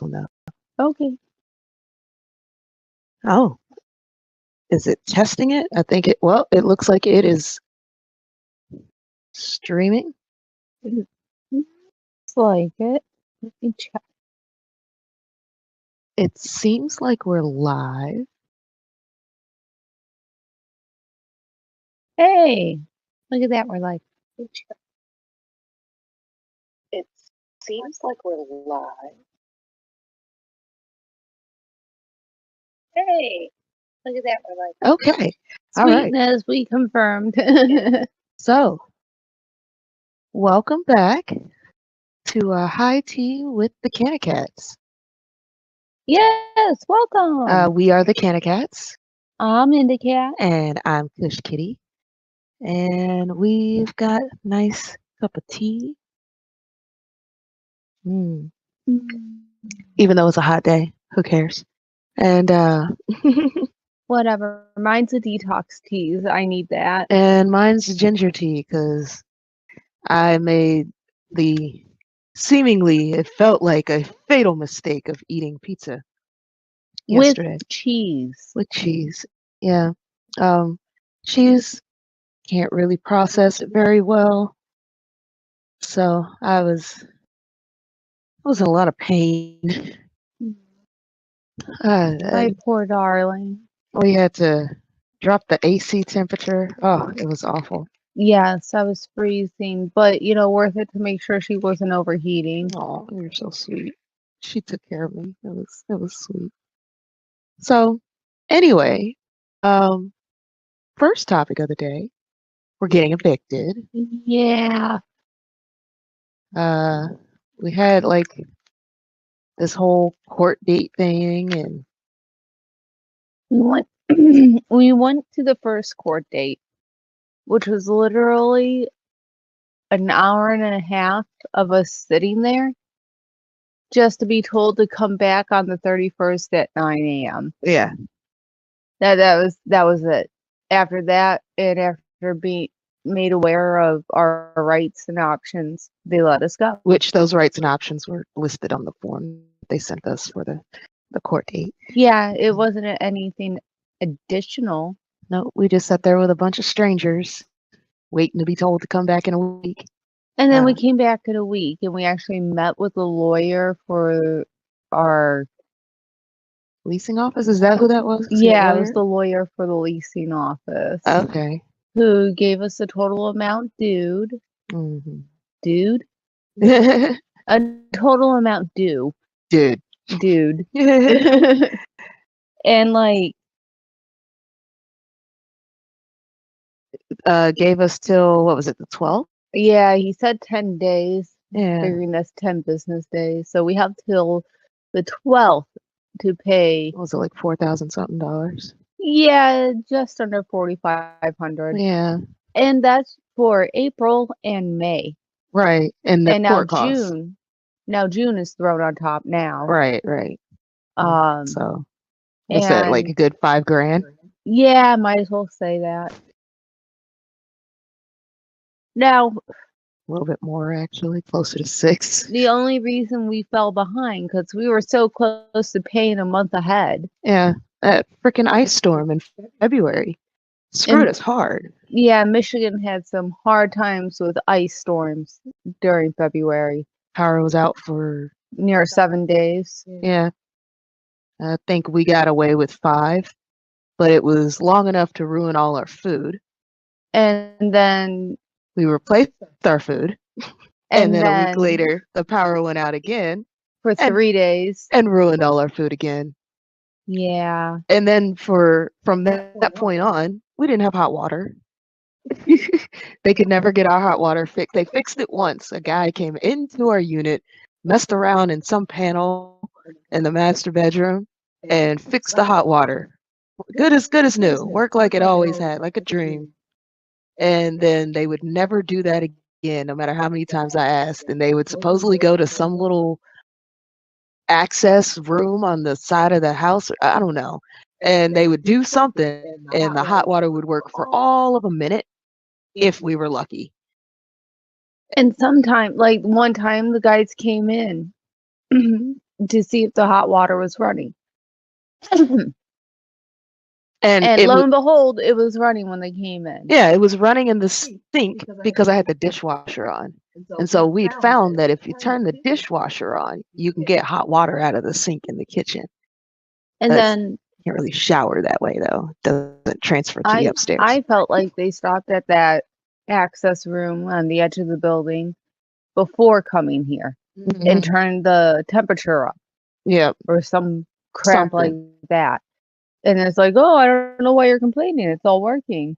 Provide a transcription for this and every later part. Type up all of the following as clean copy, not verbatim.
one though. Okay. Oh, is it testing it? I think it looks like it is streaming. Looks like it. Let me check. It seems like we're live. Hey, look at that. We're live. It seems like we're live. Hey, look at that. We're live. Okay. All right. Sweetness, we confirmed. So, welcome back to High Tea with the Cannacats. Yes, welcome. We are the Cannacats, I'm Induhcat. and I'm Qushkitti, and we've got a nice cup of tea. Even though it's a hot day, who cares? And Whatever. Mine's a detox teas. I need that. and mine's ginger tea because I made the seemingly it felt like a fatal mistake of eating pizza yesterday With cheese. with cheese. Yeah, cheese can't really process it very well, so I was in a lot of pain. My poor darling. We had to drop the AC temperature. Oh, it was awful. Yes, I was freezing, but worth it to make sure she wasn't overheating. Oh, you're so sweet. She took care of me. It was sweet. So, anyway, first topic of the day, we're getting evicted. Yeah. We had like this whole court date thing, and We went to the first court date, which was literally an hour and a half of us sitting there just to be told to come back on the 31st at 9 a.m. yeah, That was it. After that, and after being made aware of our rights and options, they let us go. which those rights and options were listed on the form they sent us for the court date. Yeah, it wasn't anything additional. No, we just sat there with a bunch of strangers waiting to be told to come back in a week. And then we came back in a week, and we actually met with a lawyer for our leasing office. Is that who that was? Yeah, it was the lawyer for the leasing office. Okay. Who gave us a total amount due. Mm-hmm. Dude? A total amount due. Dude. And like gave us till, what was it, the 12th? Yeah, he said 10 days. Yeah. Figuring that's 10 business days. So we have till the 12th to pay. What was it, like $4,000 something? Yeah, just under $4,500. Yeah. And that's for April and May. Right. And the now court costs. June. Now June is thrown on top now. Right. So what's that, like a good $5,000? Yeah, might as well say that. Now, a little bit more, actually, closer to $6,000. The only reason we fell behind because we were so close to paying a month ahead. Yeah, that freaking ice storm in February screwed us hard. Yeah, Michigan had some hard times with ice storms during February. Power was out for near 7 days. Yeah. I think we got away with 5, but it was long enough to ruin all our food. And then we replaced our food. And then a week later, the power went out again. For 3 days. And ruined all our food again. Yeah. And then from that point on, we didn't have hot water. They could never get our hot water fixed. They fixed it once. A guy came into our unit, messed around in some panel in the master bedroom, and fixed the hot water. Good as new. Worked like it always had, like a dream. And then they would never do that again, no matter how many times I asked. And they would supposedly go to some little access room on the side of the house. I don't know. And they would do something, and the hot water would work for all of a minute if we were lucky. And sometime, like one time, the guys came in to see if the hot water was running. And And it lo was, and behold, it was running when they came in. yeah, it was running in the sink because I had the dishwasher on. And so we'd found that if you turn the dishwasher on, you can get hot water out of the sink in the kitchen. And That's- then Can't really shower that way though. It doesn't transfer to the upstairs. I felt like they stopped at that access room on the edge of the building before coming here and Mhm. turned the temperature up Yeah. or some crap Something. like that. And it's like, oh, I don't know why you're complaining. It's all working.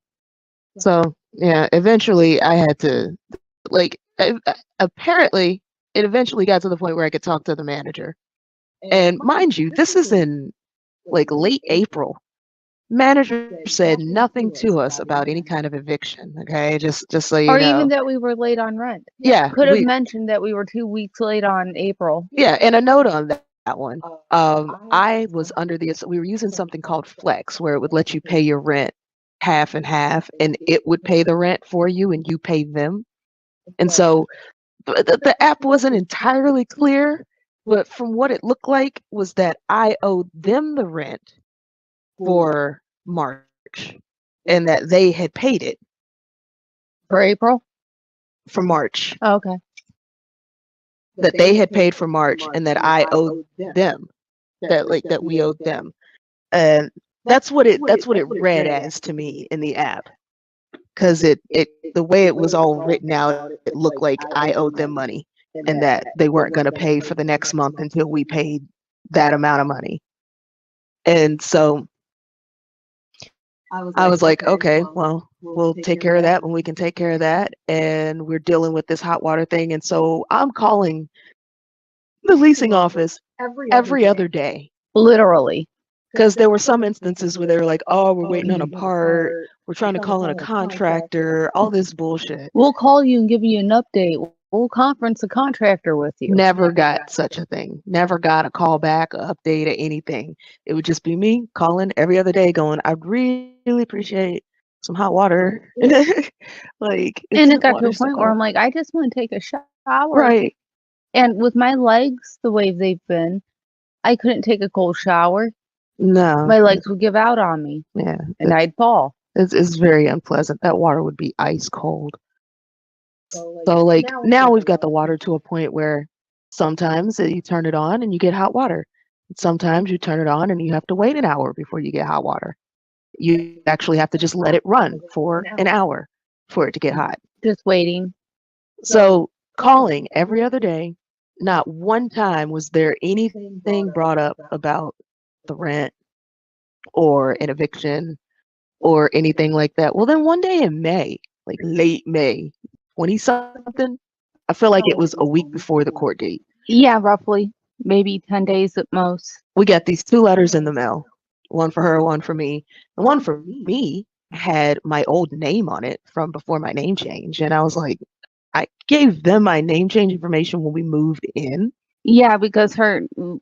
So yeah, eventually I had to, like, apparently it eventually got to the point where I could talk to the manager. And mind you, this is in like late April. Manager said nothing to us about any kind of eviction. Okay, just so you Or know. even that we were late on rent. Yeah, Could have mentioned that we were 2 weeks late on April. yeah, and a note on that one. I was under we were using something called Flex, where it would let you pay your rent half and half, and it would pay the rent for you, and you pay them. And so the app wasn't entirely clear, but from what it looked like was that I owed them the rent for March, and that they had paid it For April? for March. Oh, okay. That they had paid for March, and that I owed them. That we owed them. And that's what it read as to me in the app. Because the way it was all written out, it looked like I owed them money and that they weren't going to pay for the next month until we paid that amount of money. And so I was like, okay, well, we'll take care of that when we can take care of that. And we're dealing with this hot water thing. And so I'm calling the leasing office every other day. Literally. Because there were some instances where they were like, oh, we're waiting on a part, we're trying to call in a contractor, all this bullshit. We'll call you and give you an update. We'll conference a contractor with you. Never got such a thing. Never got a call back, a update, or anything. It would just be me calling every other day going, I'd really appreciate some hot water. Like, And it got to a point where I'm like, I just want to take a shower. Right. And with my legs the way they've been, I couldn't take a cold shower. No. My legs would give out on me. Yeah. And I'd fall. It's very unpleasant. That water would be ice cold. So like now we've got the water to a point where sometimes you turn it on and you get hot water. Sometimes you turn it on and you have to wait an hour before you get hot water. You actually have to just let it run for an hour for it to get hot. Just waiting. So calling every other day, not one time was there anything brought up about the rent or an eviction or anything like that. Well, then one day in May, like late May, 20 something, I feel like it was a week before the court date. Yeah, roughly. Maybe 10 days at most. We got these 2 letters in the mail, one for her, one for me. The one for me had my old name on it from before my name change. And I was like, I gave them my name change information when we moved in. Yeah, because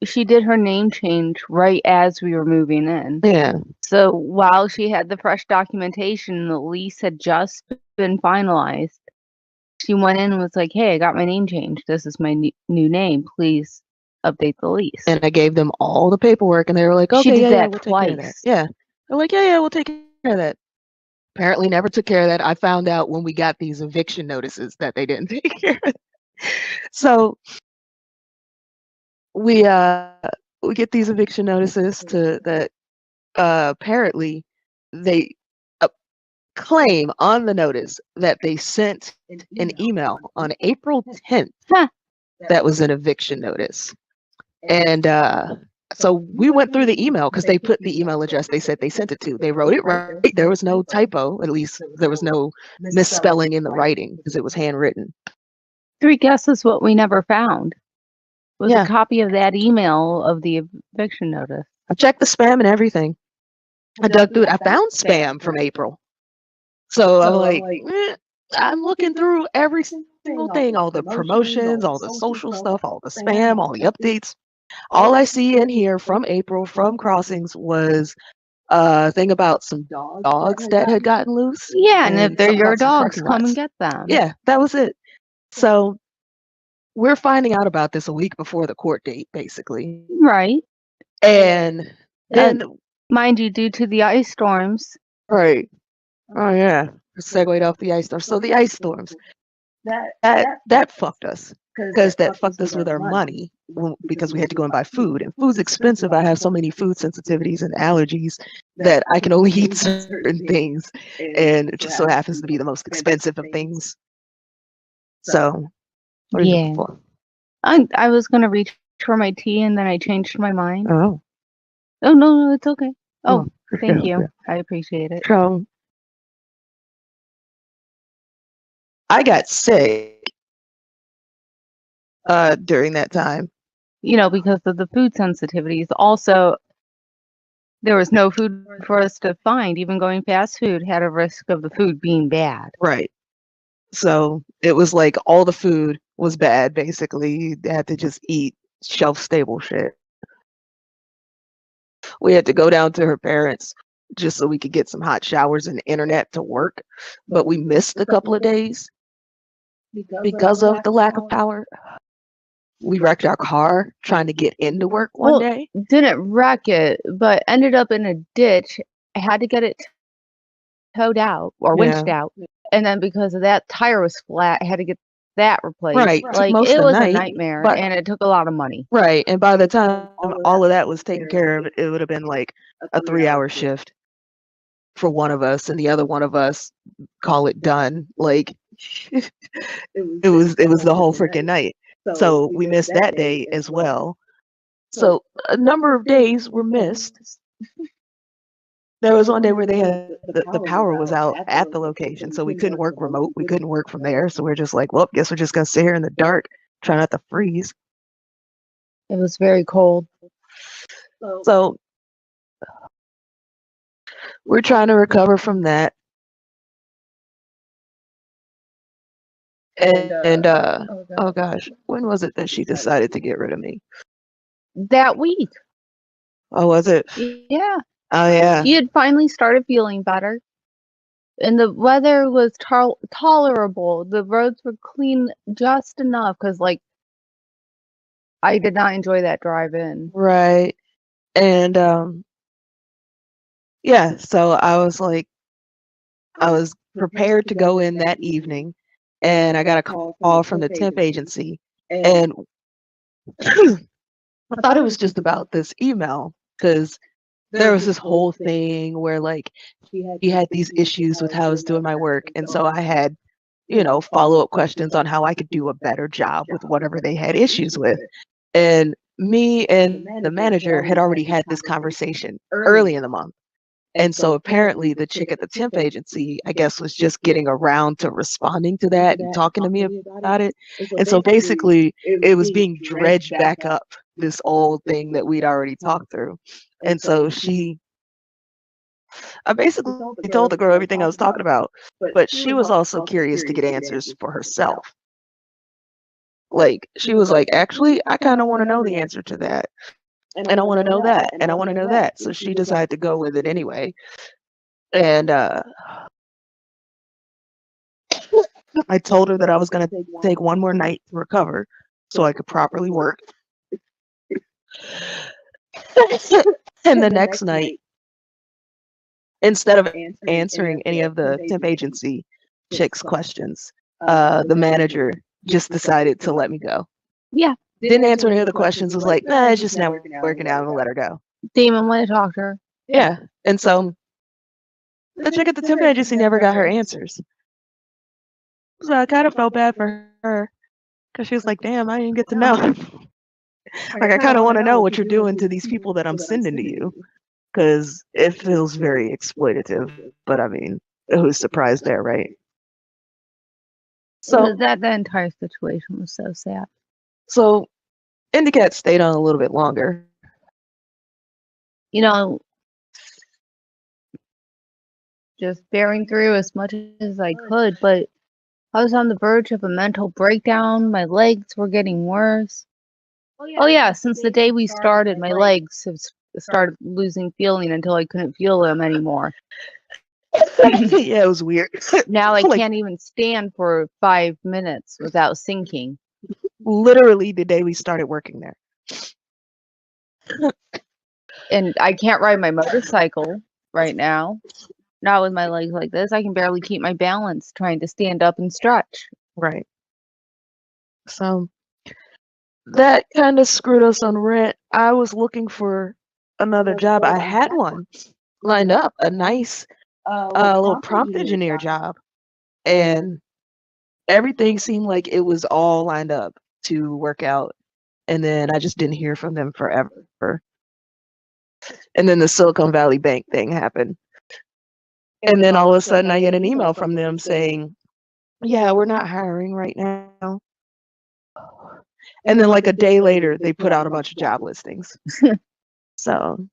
she did her name change right as we were moving in. Yeah. So while she had the fresh documentation, the lease had just been finalized. She went in and was like, hey, I got my name changed. This is my new name. Please update the lease. And I gave them all the paperwork and they were like, okay, she did that we'll twice. take care of that. Yeah. They're like, yeah, we'll take care of that. Apparently never took care of that. I found out when we got these eviction notices that they didn't take care of it. So we get these eviction notices that apparently they claim on the notice that they sent an email on April 10th that was an eviction notice. And so we went through the email because they put the email address they said they sent it to. They wrote it right. There was no typo. At least there was no misspelling in the writing because it was handwritten. 3 guesses what we never found was a copy of that email of the eviction notice. I checked the spam and everything. I dug through it. I found spam from April. So I'm like, I'm looking through every single thing, all the promotions, all the social stuff, all the spam, all the updates. All I see in here from April, from Crossings, was a thing about some dogs that had gotten loose. Yeah, and if they're your dogs, come and get them. Yeah, that was it. So we're finding out about this a week before the court date, basically. Right. And then, mind you, due to the ice storms. Right. Oh yeah. Segued off the ice storms. So the ice storms. That fucked us. Because that fucked us with our money because we had to go and buy food. And food's expensive. I have so many food sensitivities and allergies that I can only eat certain things. And it just so happens to be the most expensive of things. So, what are you looking for? I was going to reach for my tea and then I changed my mind. Oh. Oh, no, it's okay. Oh, thank yeah. you. I appreciate it. So, I got sick during that time. You know, because of the food sensitivities. Also, there was no food for us to find. Even going fast food had a risk of the food being bad. Right. So it was like all the food was bad, basically. You had to just eat shelf-stable shit. We had to go down to her parents just so we could get some hot showers and internet to work. But we missed a couple of days because of the lack of power. We wrecked our car trying to get into work one day. Didn't wreck it, but ended up in a ditch. I had to get it towed out or winched out. And then because of that, tire was flat. I had to get that replaced. Right. Like, it was a nightmare, and it took a lot of money. Right. And by the time all of that was taken care of, it would have been like a 3-hour shift for one of us, and the other one of us call it done. Like it was the whole freaking night. So we missed that day as well. So a number of days were missed. There was one day where they had the power was out at the location, so we couldn't work remote. We couldn't work from there. So we're just like, well, guess we're just gonna sit here in the dark, try not to freeze. It was very cold. So we're trying to recover from that. And oh gosh, when was it that she decided to get rid of me? That week. Oh, was it? Yeah. Oh yeah. You had finally started feeling better. And the weather was tolerable. The roads were clean just enough because, like, I did not enjoy that drive in. Right. And yeah, so I was like, I was prepared to go in that evening, and I got a call from the temp agency, and I thought it was just about this email because there was this whole thing where like he had these issues with how I was doing my work, and so I had, follow-up questions on how I could do a better job with whatever they had issues with. And me and the manager had already had this conversation early in the month. And so apparently the chick at the temp agency, I guess, was just getting around to responding to that and talking to me about it. And so basically it was being dredged back up, this old thing that we'd already talked through. And so I basically told the girl everything I was talking about, but she was also curious to get answers for herself. Like, she was like, actually, I kind of want to know the answer to that. And I want to know that. And I want to know that. So she decided to go with it anyway. And I told her that I was going to take one more night to recover so I could properly work. And the next night, instead of answering any of the temp agency chicks' questions, the manager just decided to let me go. Yeah. Didn't answer any of the questions, was like, nah, it's just not working out, and let her go. Damon wanted to talk to her. Yeah. And so the chick at the temp agency never got her answers. So I kind of felt bad for her because she was like, damn, I didn't get to know. Like, I kind of want to know what you're doing to these people that I'm sending to you, because it feels very exploitative. But I mean, who's surprised there, right? So that entire situation was so sad. So Induhcat stayed on a little bit longer. Just bearing through as much as I could, but I was on the verge of a mental breakdown. My legs were getting worse. Oh yeah, since the day we started, my legs have started losing feeling until I couldn't feel them anymore. Yeah, it was weird. Now I can't even stand for 5 minutes without sinking. literally the day we started working there. And I can't ride my motorcycle right now. Not with my legs like this. I can barely keep my balance trying to stand up and stretch. Right. So that kind of screwed us on rent. I was looking for another job. I had one lined up, a nice little prompt engineer job, and everything seemed like it was all lined up to work out. And then I just didn't hear from them forever. And then the Silicon Valley Bank thing happened. And then all of a sudden I get an email from them saying, yeah, we're not hiring right now. And then like a day later, they put out a bunch of job listings. So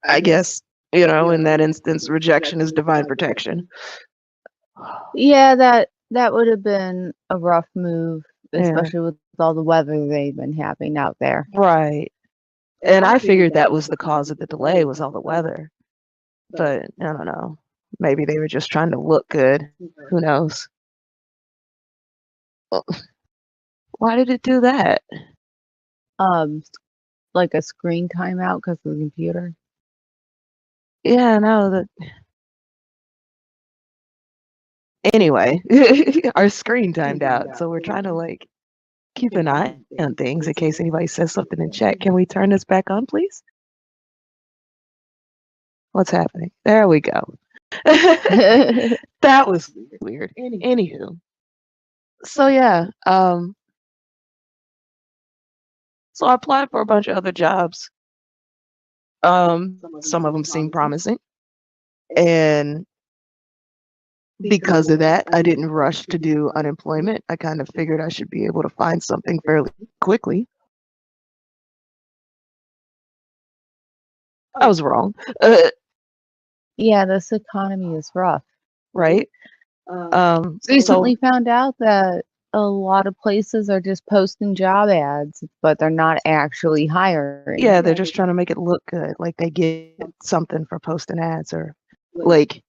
I guess, you know, in that instance, rejection is divine protection. Yeah, that would have been a rough move, especially with all the weather they've been having out there. Right. And I figured that was the cause of the delay, was all the weather. But I don't know. Maybe they were just trying to look good. Who knows? Well, why did it do that? Like a screen timeout because of the computer. Yeah, no, anyway, our screen timed out, so we're trying to like keep an eye on things in case anybody says something in chat. Can we turn this back on, please? What's happening? There we go. That was weird. Anywho. So yeah, so I applied for a bunch of other jobs. Some of them seemed promising. And because of that, I didn't rush to do unemployment. I kind of figured I should be able to find something fairly quickly. I was wrong. Yeah, this economy is rough. Right? Recently found out that a lot of places are just posting job ads, but they're not actually hiring. Yeah, they're just trying to make it look good, like they get something for posting ads, or like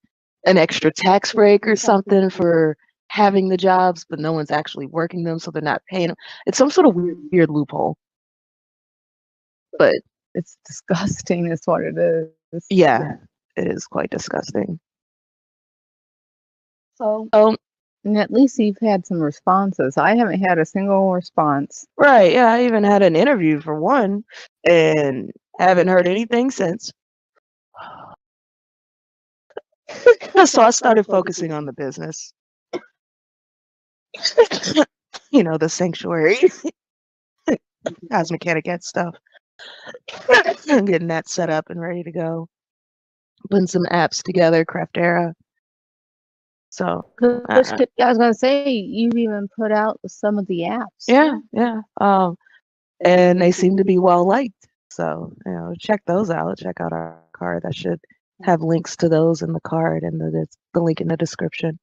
an extra tax break or something for having the jobs, but no one's actually working them, so they're not paying them. It's some sort of weird loophole. But it's disgusting is what it is. Yeah, it is quite disgusting. So, and at least you've had some responses. I haven't had a single response. Right, yeah, I even had an interview for one and haven't heard anything since. So I started focusing on the business. You know, the sanctuary. Cosmic Cannacats stuff. Getting that set up and ready to go. Putting some apps together, Craftera. So I was gonna say you've even put out some of the apps. Yeah. And they seem to be well liked. So, you know, check those out. Check out our card. I should have links to those in the card and the link in the description.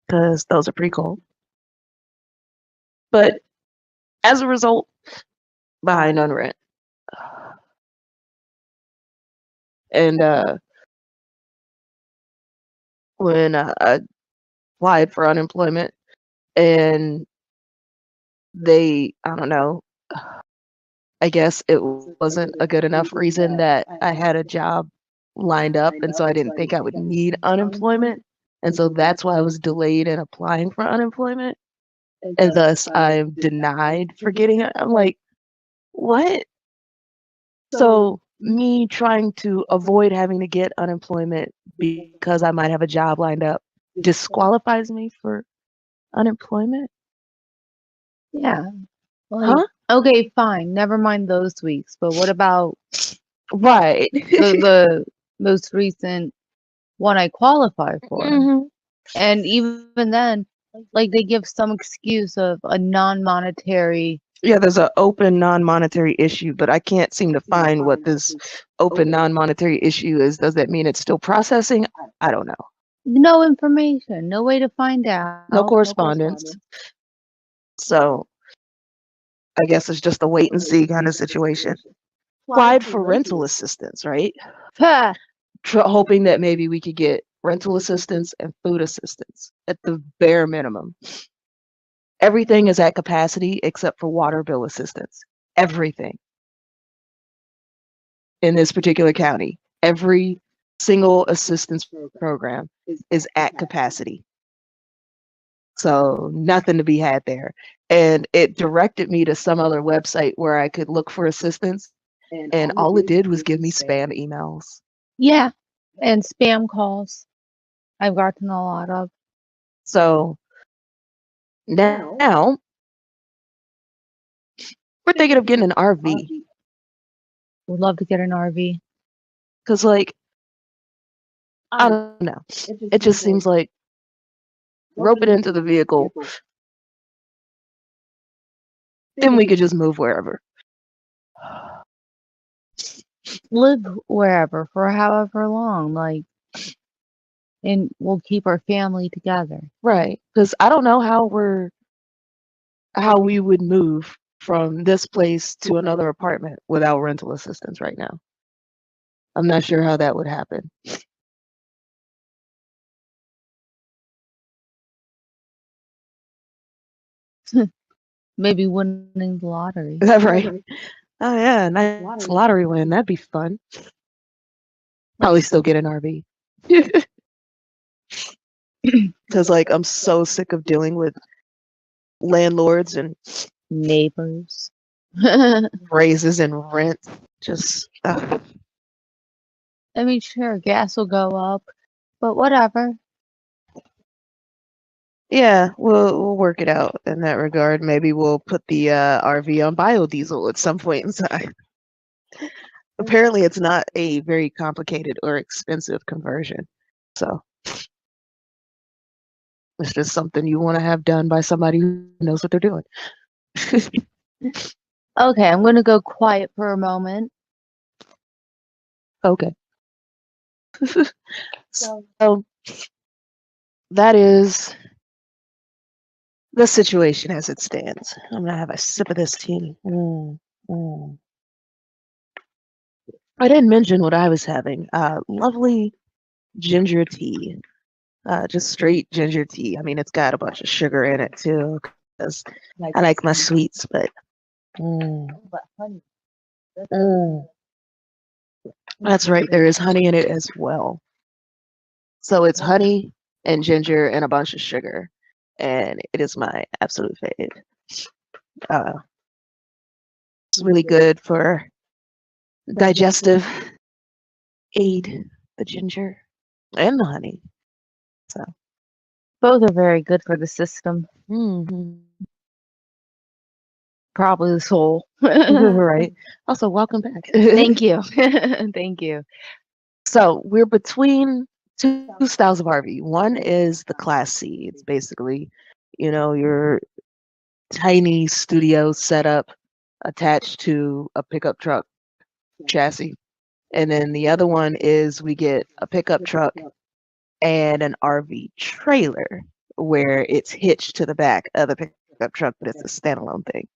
Because those are pretty cool. But as a result, behind on rent. And when I applied for unemployment and they, I don't know, I guess it wasn't a good enough reason that I had a job lined up, and so I didn't think I would need unemployment. And so that's why I was delayed in applying for unemployment. And thus I'm denied for getting it. I'm like, what? So me trying to avoid having to get unemployment because I might have a job lined up disqualifies me for unemployment? Yeah. Huh? Okay, fine. Never mind those weeks. But what about Right. the most recent one I qualify for? Mhm. And even then, like they give some excuse of a non-monetary. Yeah, there's an open non-monetary issue, but I can't seem to find what this open non-monetary issue is. Does that mean it's still processing? I don't know. No information, no way to find out. No correspondence. So I guess it's just a wait and see kind of situation. Applied for rental assistance, right? Hoping that maybe we could get rental assistance, and food assistance at the bare minimum. Everything is at capacity except for water bill assistance. Everything in this particular county. Every single assistance program is at capacity. So nothing to be had there. And it directed me to some other website where I could look for assistance. And all it did was give me spam emails. Yeah, and spam calls. I've gotten a lot of. So now we're thinking of getting an RV. Would love to get an RV. Because, like, I don't know. It just seems like rope it into the vehicle, then we could just move wherever. Live wherever for however long, like, and we'll keep our family together. Right. Because I don't know how we would move from this place to another apartment without rental assistance right now. I'm not sure how that would happen. Maybe winning the lottery. Is that right? Oh yeah, nice lottery win. That'd be fun. Probably still get an RV. Because, like, I'm so sick of dealing with landlords and Neighbors. raises and rent. Just I mean, sure, gas will go up, but whatever. yeah, we'll work it out in that regard. Maybe we'll put the RV on biodiesel at some point in time. Apparently, it's not a very complicated or expensive conversion. So it's just something you want to have done by somebody who knows what they're doing. Okay, I'm going to go quiet for a moment. Okay. So that is the situation as it stands. I'm gonna have a sip of this tea. I didn't mention what I was having. Lovely ginger tea. Just straight ginger tea. I mean, it's got a bunch of sugar in it too, because I like my sweets, but that's right, there is honey in it as well. So it's honey and ginger and a bunch of sugar, and it is my absolute fave. It's really good for digestive aid, the ginger and the honey. So Both are very good for the system. mhm. Probably the soul. Right. Also, welcome back. Thank you. Thank you. So we're between two styles of RV. One is the Class C. It's basically, your tiny studio setup attached to a pickup truck chassis. And then the other one is we get a pickup truck and an RV trailer where it's hitched to the back of the pickup truck, but it's a standalone thing.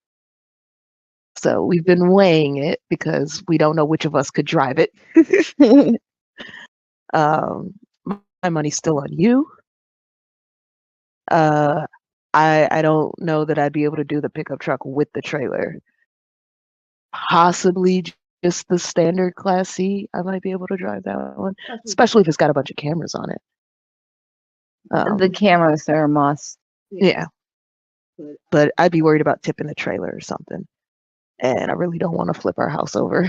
So we've been weighing it because we don't know which of us could drive it. My money's still on you. I don't know that I'd be able to do the pickup truck with the trailer. Possibly just the standard Class C. I might be able to drive that one, especially if it's got a bunch of cameras on it. The cameras are a must. Yeah, but I'd be worried about tipping the trailer or something, and I really don't want to flip our house over.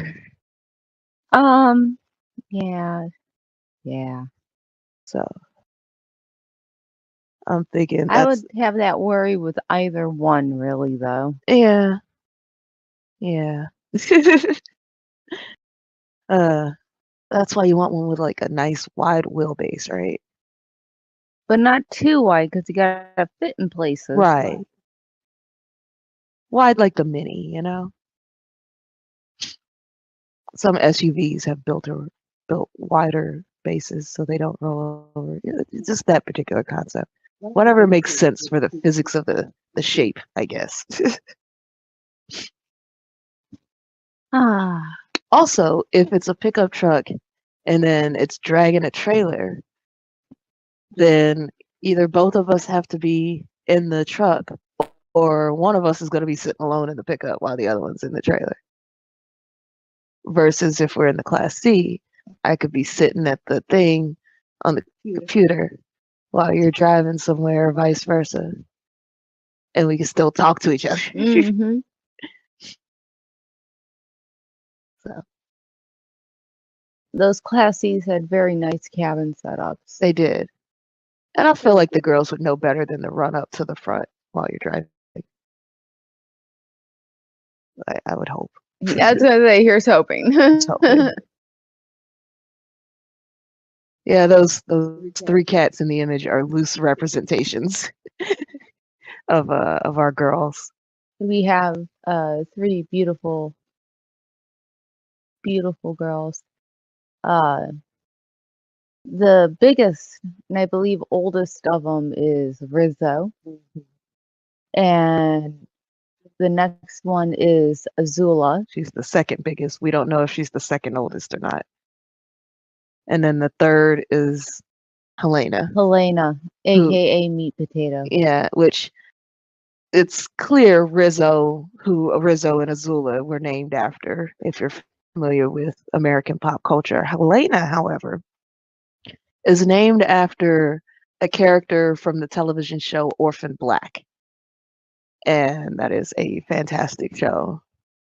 Yeah. So I'm thinking I would have that worry with either one, really, though. yeah. That's why you want one with like a nice wide wheelbase, right? But not too wide because you gotta fit in places. Right. Wide like the Mini, Some SUVs have built wider bases so they don't roll over. It's just that particular concept. Whatever makes sense for the physics of the shape, I guess. Also, if it's a pickup truck and then it's dragging a trailer, then either both of us have to be in the truck or one of us is going to be sitting alone in the pickup while the other one's in the trailer. Versus if we're in the Class C, I could be sitting at the thing on the computer while you're driving somewhere, or vice versa. And we can still talk to each other. Mm-hmm. So Those Class Cs had very nice cabin setups. they did. And I feel like the girls would know better than to run up to the front while you're driving. I would hope. That's what I here's hoping. Hoping. Yeah, those three cats in the image are loose representations of our girls. We have 3 beautiful girls. The biggest and I believe oldest of them is Rizzo, and the next one is Azula. She's the second biggest. We don't know if she's the second oldest or not. And then the third is Helena. Helena, aka Meat Potato. Yeah, which it's clear Rizzo and Azula were named after, if you're familiar with American pop culture. Helena, however, is named after a character from the television show Orphan Black. And that is a fantastic show.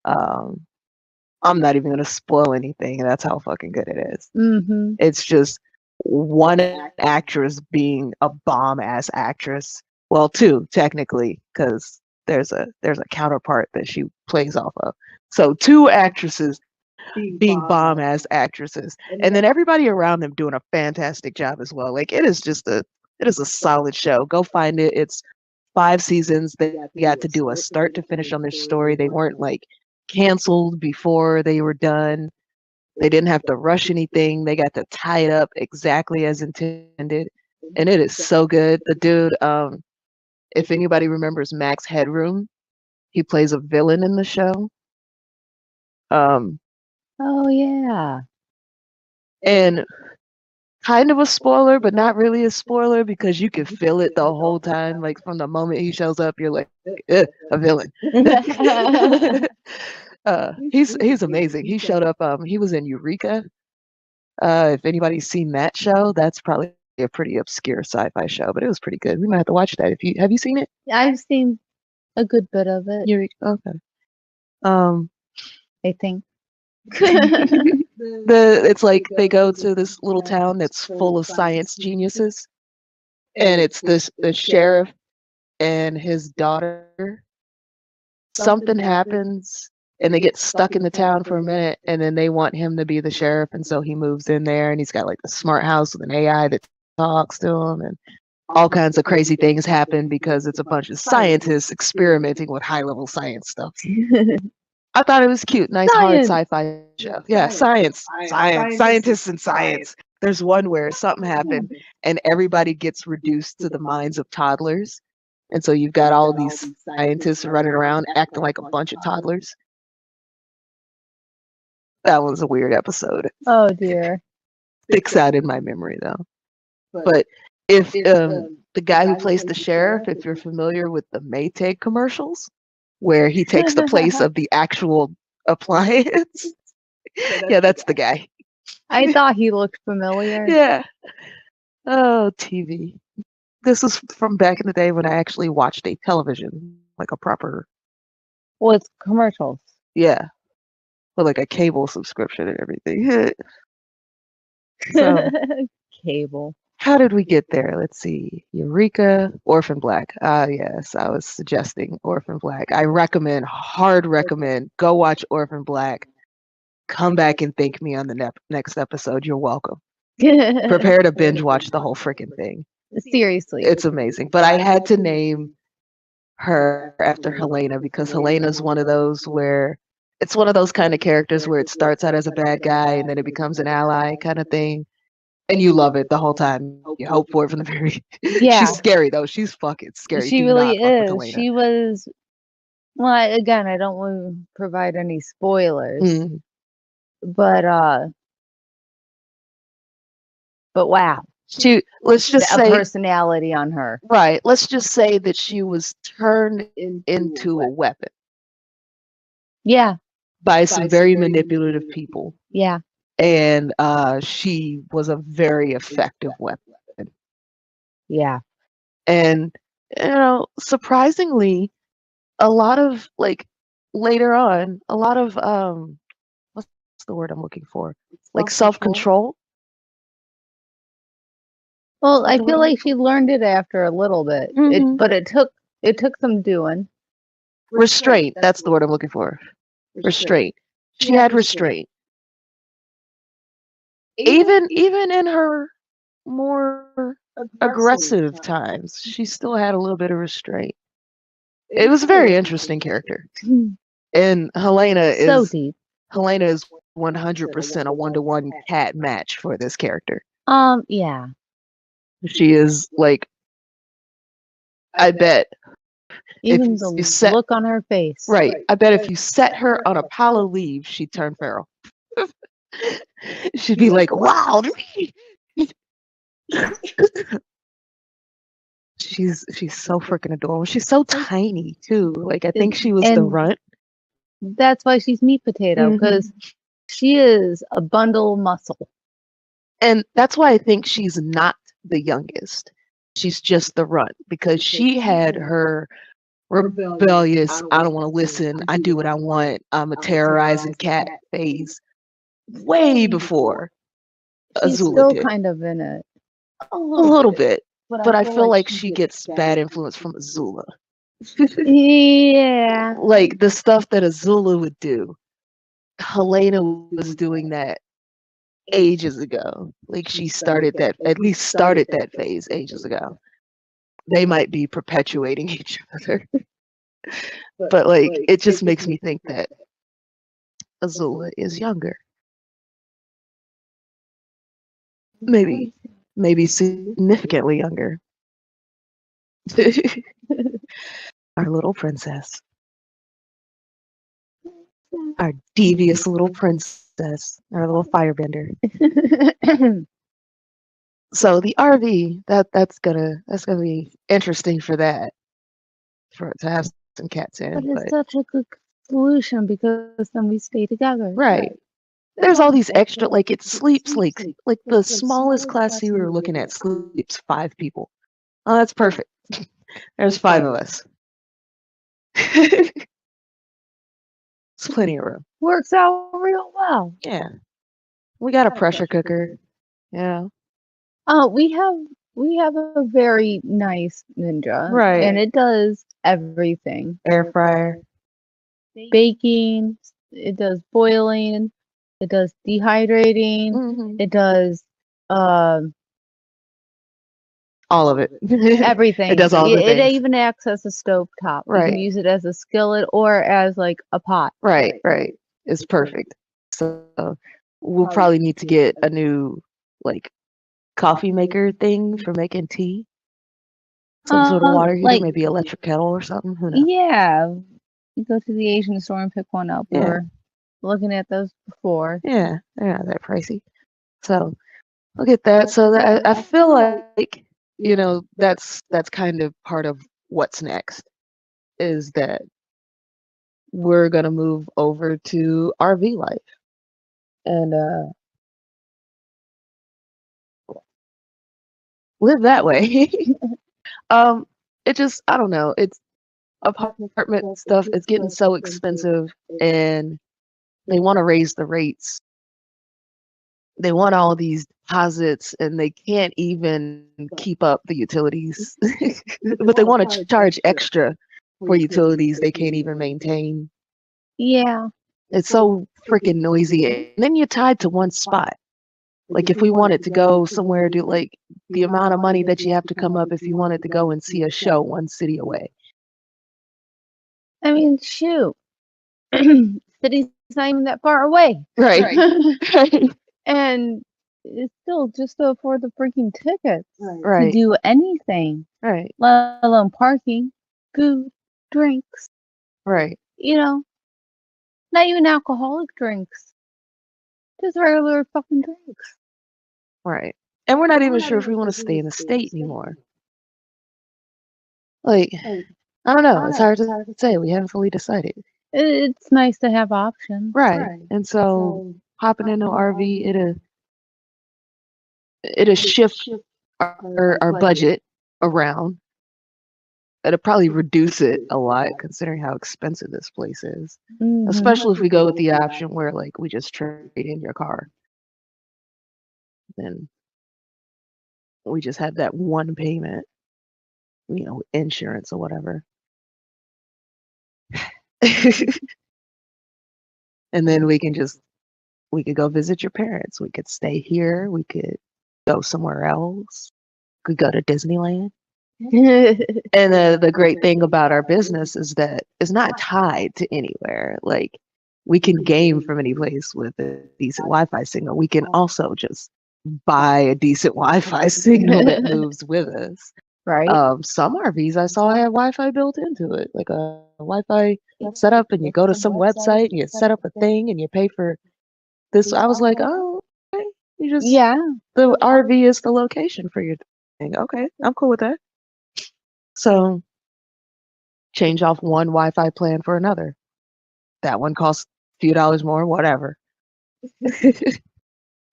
I'm not even going to spoil anything. That's how fucking good it is. Mm-hmm. It's just one actress being a bomb-ass actress. Well, 2, technically, because there's a counterpart that she plays off of. So 2 actresses being bomb-ass actresses. And then everybody around them doing a fantastic job as well. Like, it is a solid show. Go find it. It's 5 seasons. They got to do a start to finish on their story. They weren't like canceled before they were done. They didn't have to rush anything. They got to tie it up exactly as intended. And it is so good. The dude, if anybody remembers Max Headroom, he plays a villain in the show. Oh yeah. And kind of a spoiler, but not really a spoiler because you can feel it the whole time. Like from the moment he shows up, you're like, a villain. He's amazing. He showed up. He was in Eureka. If anybody's seen that show, that's probably a pretty obscure sci-fi show, but it was pretty good. We might have to watch that. Have you seen it? I've seen a good bit of it. Eureka. Okay. I think. It's like they go to this little town that's full of science geniuses, and it's the sheriff and his daughter. Something happens and they get stuck in the town for a minute, and then they want him to be the sheriff, and so he moves in there, and he's got like a smart house with an AI that talks to him, and all kinds of crazy things happen because it's a bunch of scientists experimenting with high-level science stuff. I thought it was cute. Nice hard sci-fi show. Yeah, science. Scientists and science. There's one where something happened and everybody gets reduced to the minds of toddlers. And so you've got all these scientists running around acting like a bunch of toddlers. That was a weird episode. Oh dear. Sticks out in my memory though. But if the guy who plays the sheriff, if you're familiar with the Maytag commercials, where he takes the place of the actual appliance. Yeah, that's the guy. I thought he looked familiar. Yeah. Oh, TV. This was from back in the day when I actually watched a television, like a proper. Well, it's commercials. Yeah. With like a cable subscription and everything. So, cable. how did we get there? Let's see. Eureka, Orphan Black. Yes, I was suggesting Orphan Black. I hard recommend, go watch Orphan Black. Come back and thank me on the next episode. You're welcome. Prepare to binge watch the whole freaking thing. Seriously. It's amazing. But I had to name her after Helena because Helena's one of those where it's one of those kind of characters where it starts out as a bad guy and then it becomes an ally kind of thing. And you love it the whole time. You hope for it from the very. Yeah. She's scary though. She's fucking scary. She really is. She was. Well, again, I don't want to provide any spoilers, but wow, let's just a say, personality on her. right, let's just say that she was turned into a weapon Yeah, by some very manipulative people. yeah, And she was a very effective weapon. yeah. And surprisingly, a lot of like later on, a lot of what's the word I'm looking for? Like self-control. Well, I feel like she learned it after a little bit. Mhm. But it took some doing. Restraint, that's the word I'm looking for. Restraint. She had restraint. Even in her more aggressive times, she still had a little bit of restraint. It was a very interesting character. And Helena So is deep. 100% a one-to-one cat match for this character. Yeah. She is like, I bet Even if the you set, look on her face. right, I bet if you set her on a pile of leaves, she'd turn feral. She'd be like, wow. She's so freaking adorable. She's so tiny too. Like I think she was the And runt. that's why she's meat potato, because she is a bundle of muscle. And that's why I think she's not the youngest. She's just the runt because she had her rebellious, I don't want to listen, I do what I want, I'm a terrorizing cat phase way before She's Azula still did. kind of in it. A little bit. But I feel like she gets bad influence from Azula. Yeah. Like the stuff that Azula would do, Helena was doing that ages ago. Like she started that, at least started that phase ages ago. They might be perpetuating each other. But like it just makes me think that Azula is younger. Maybe significantly younger. Our little princess. Our devious little princess. Our little firebender. So the RV, that's gonna be interesting for that. For to have some cats in. But it's such a good solution because then we stay together. Right. There's all these extra, like it sleeps like the smallest class we were looking at sleeps 5 people. Oh, that's perfect. There's 5 of us. It's plenty of room. Works out real well. Yeah. We got a pressure cooker. Yeah. We have a very nice Ninja. Right. And it does everything. Air fryer. Baking, it does boiling, it does dehydrating, Mhm. it does All of it. everything. It does all the It things. even acts as a stove top. You Right. can use it as a skillet or as like a pot. Right. It's perfect. So we'll probably need to get a new like coffee maker thing for making tea. Some sort of water heater, Like maybe electric kettle or something. Who knows? yeah, you go to the Asian store and pick one up. We Yeah. were looking at those before. Yeah, they're not that pricey. So look at that. So that, I feel like that's kind of part of what's next is that we're gonna move over to RV life and live that way. It just I don't know. It's apartment stuff. It's getting so expensive, and they want to raise the rates. They want all these deposits, and they can't even keep up the utilities. But they want to charge extra for utilities they can't even maintain. Yeah. It's so freaking noisy. And then you're tied to one spot. Like if we wanted to go somewhere to like the amount of money that you have to come up if you wanted to go and see a show 1 city away. I mean, shoot. City's not even that far away. Right. And it's still just to afford the freaking tickets to Right. do anything, Right. let alone parking, food, drinks, Right. not even alcoholic drinks, just regular fucking drinks. Right. And we're not even sure if we want to stay in the state anymore. Like, I don't know. It's hard to say. We haven't fully decided. It's nice to have options. Right. And so hopping into an RV, it'll shift our budget around. It'll probably reduce it a lot considering how expensive this place is. Mhm. Especially if we go with the option where like we just trade in your car. Then we just have that one payment, insurance or whatever. And then we could go visit your parents. We could stay here. We could go somewhere else. We could go to Disneyland. And the great thing about our business is that it's not tied to anywhere. Like we can game from any place with a decent Wi-Fi signal. We can also just buy a decent Wi-Fi signal that moves with us. Right? Some RVs I saw had Wi-Fi built into it, like a Wi-Fi setup, and you go to some website and you set up a thing and you pay for this. I was like, oh, okay. Yeah. The RV is the location for your thing. Okay, I'm cool with that. So change off one Wi-Fi plan for another. That one costs a few dollars more, whatever.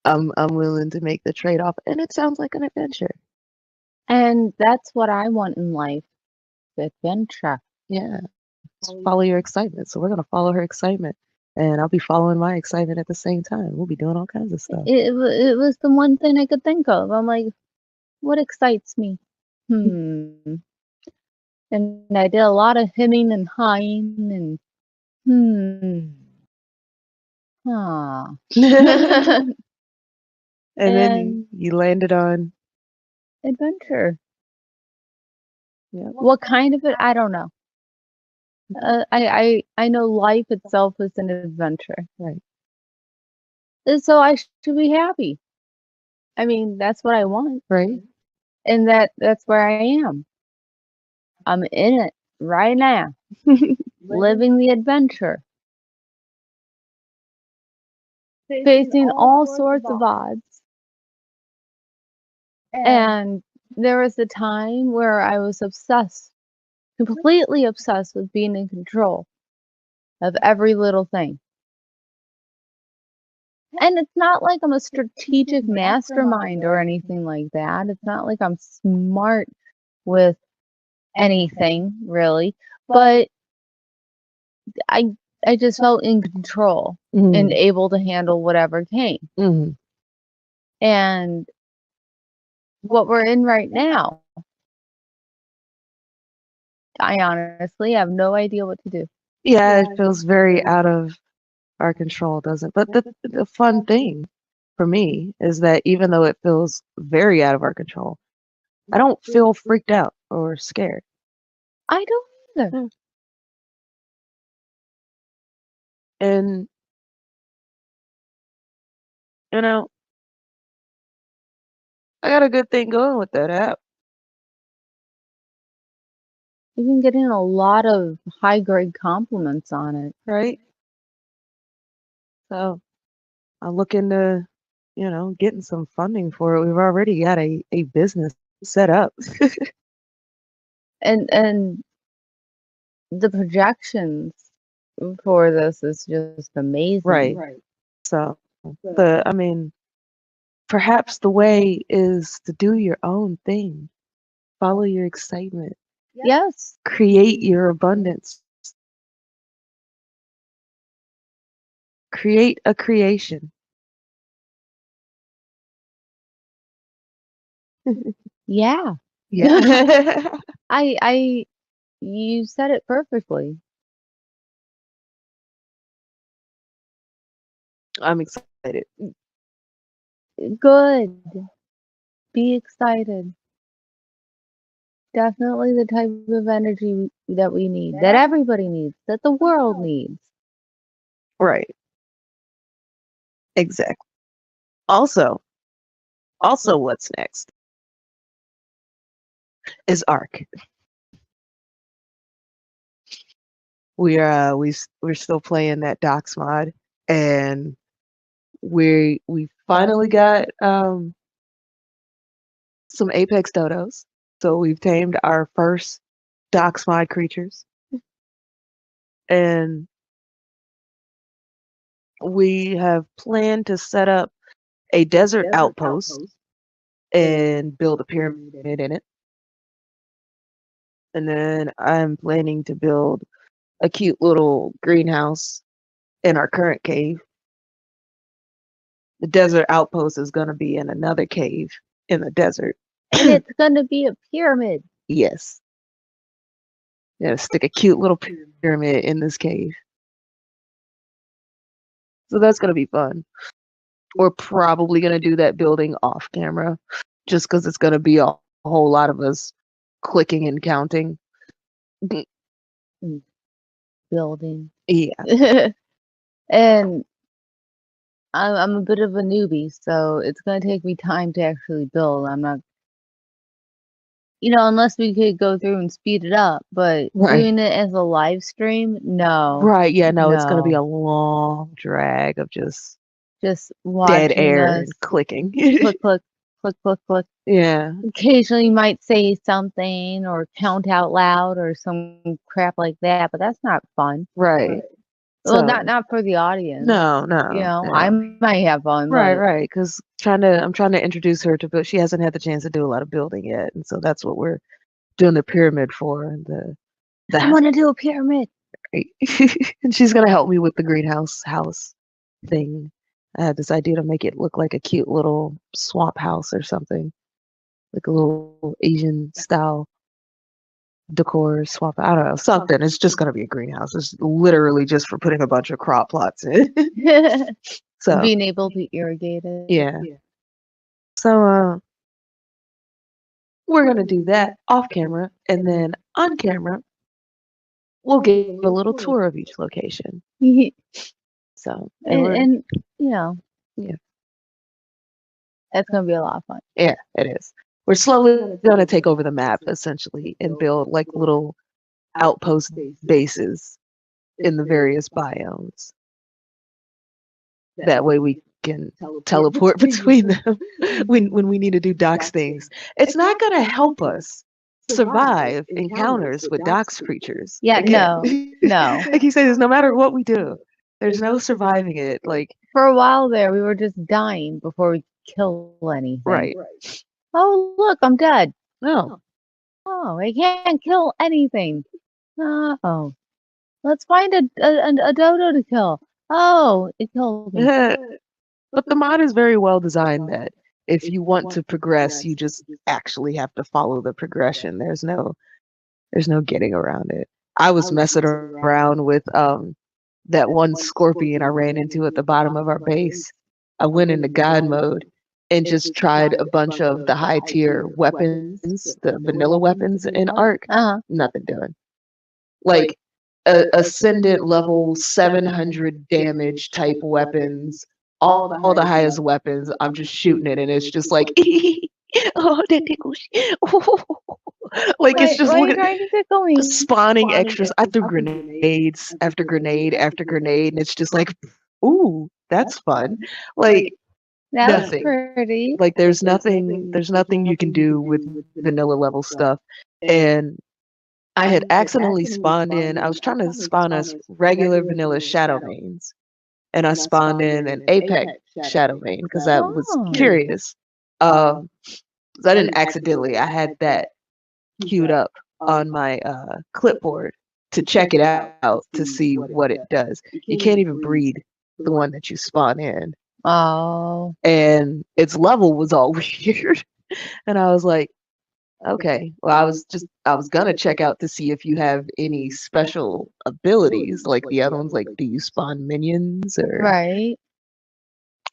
I'm willing to make the trade-off, and it sounds like an adventure. And that's what I want in life, adventure. Yeah. Follow your excitement. So we're gonna follow her excitement, and I'll be following my excitement at the same time. We'll be doing all kinds of stuff. It was the one thing I could think of. I'm like, what excites me? And I did a lot of hemming and hawing and huh. And then you landed on adventure. Yeah. What kind of it? I don't know. I know life itself is an adventure. Right. And so I should be happy. I mean, that's what I want. Right. And that's where I am. I'm in it right now, living the adventure, facing all sorts of odds. And there was a time where I was obsessed, completely obsessed with being in control of every little thing. And it's not like I'm a strategic mastermind or anything like that. It's not like I'm smart with anything really, but I just felt in control and able to handle whatever came. And what we're in right now, I honestly have no idea what to do. Yeah, it feels very out of our control, doesn't it? But the fun thing for me is that even though it feels very out of our control, I don't feel freaked out or scared. I don't either. And I got a good thing going with that app. You've been getting a lot of high grade compliments on it. Right? So I'm looking to, getting some funding for it. We've already got a business set up. And the projections for this is just amazing. Right. So perhaps the way is to do your own thing. Follow your excitement. Yes. Create your abundance. Create a creation. Yeah. Yeah. You said it perfectly. I'm excited. Good. Be excited. Definitely the type of energy that we need, that everybody needs, that the world needs. Right. Exactly. Also, what's next is ARC. We're still playing that docs mod, and we finally got some apex dodos. So we've tamed our first dox mod creatures. And we have planned to set up a desert outpost and build a pyramid in it. And then I'm planning to build a cute little greenhouse in our current cave. The desert outpost is going to be in another cave in the desert. And it's gonna be a pyramid. Yes. Yeah, stick a cute little pyramid in this cave. So that's going to be fun. We're probably going to do that building off camera just because it's going to be a whole lot of us clicking and counting. Building. Yeah. And I'm a bit of a newbie, so it's gonna take me time to actually build. I'm not, unless we could go through and speed it up, but Right. doing it as a live stream, no. Right. Yeah. No, it's going to be No. a long drag of just Just dead watching air us and clicking. click, click, click, click, click. Yeah. Occasionally you might say something or count out loud or some crap like that, but that's not fun. Right. Well, So, not for the audience. no, I might have fun, Right, but right. Because I'm trying to introduce her to build. She hasn't had the chance to do a lot of building yet, and so that's what we're doing the pyramid for. I want to do a pyramid. And she's gonna help me with the greenhouse house thing. I had this idea to make it look like a cute little swamp house or something, like a little Asian style decor swamp. I don't know, something. It's just gonna be a greenhouse. It's literally just for putting a bunch of crop plots in. So Being able to irrigate it. yeah. So we're gonna do that off camera, and then on camera we'll give a little tour of each location. So and yeah, yeah, that's gonna be a lot of fun. yeah, it is. We're slowly gonna take over the map essentially and build like little outpost bases in the various biomes. That way we can teleport between them when we need to do dox things. It's not gonna help us survive encounters with dox creatures. Yeah, no. Like you say, no matter what we do, there's no surviving it. Like For a while there, we were just dying before we kill anything. right. Oh, look, I'm dead. No. Oh, I can't kill anything. Oh, let's find a dodo to kill. Oh, it killed me. But the mod is very well designed that if you want to progress, you just actually have to follow the progression. There's no getting around it. I was messing around with that one scorpion I ran into at the bottom of our base. I went into God mode and just tried a bunch of the high tier weapons, the vanilla weapons in Arc. Nothing doing. Like ascendant level 700 damage type weapons, all the highest weapons. I'm just shooting it, and it's just like, oh, that tickles. Like it's just looking, spawning extras. I threw grenades after grenade after grenade, and it's just like, ooh, that's fun. Like That's nothing. pretty. Like there's nothing you can do with vanilla level stuff. And I had accidentally spawned in. I was trying to spawn us regular vanilla shadow mains, and I spawned in an apex shadow main because I was curious. 'Cause I didn't accidentally. I had that queued up on my clipboard to check it out to see what it does. You can't even breed the one that you spawn in. Oh. And its level was all weird. And I was like, okay, well, I was gonna check out to see if you have any special abilities like the other ones, like do you spawn minions or Right.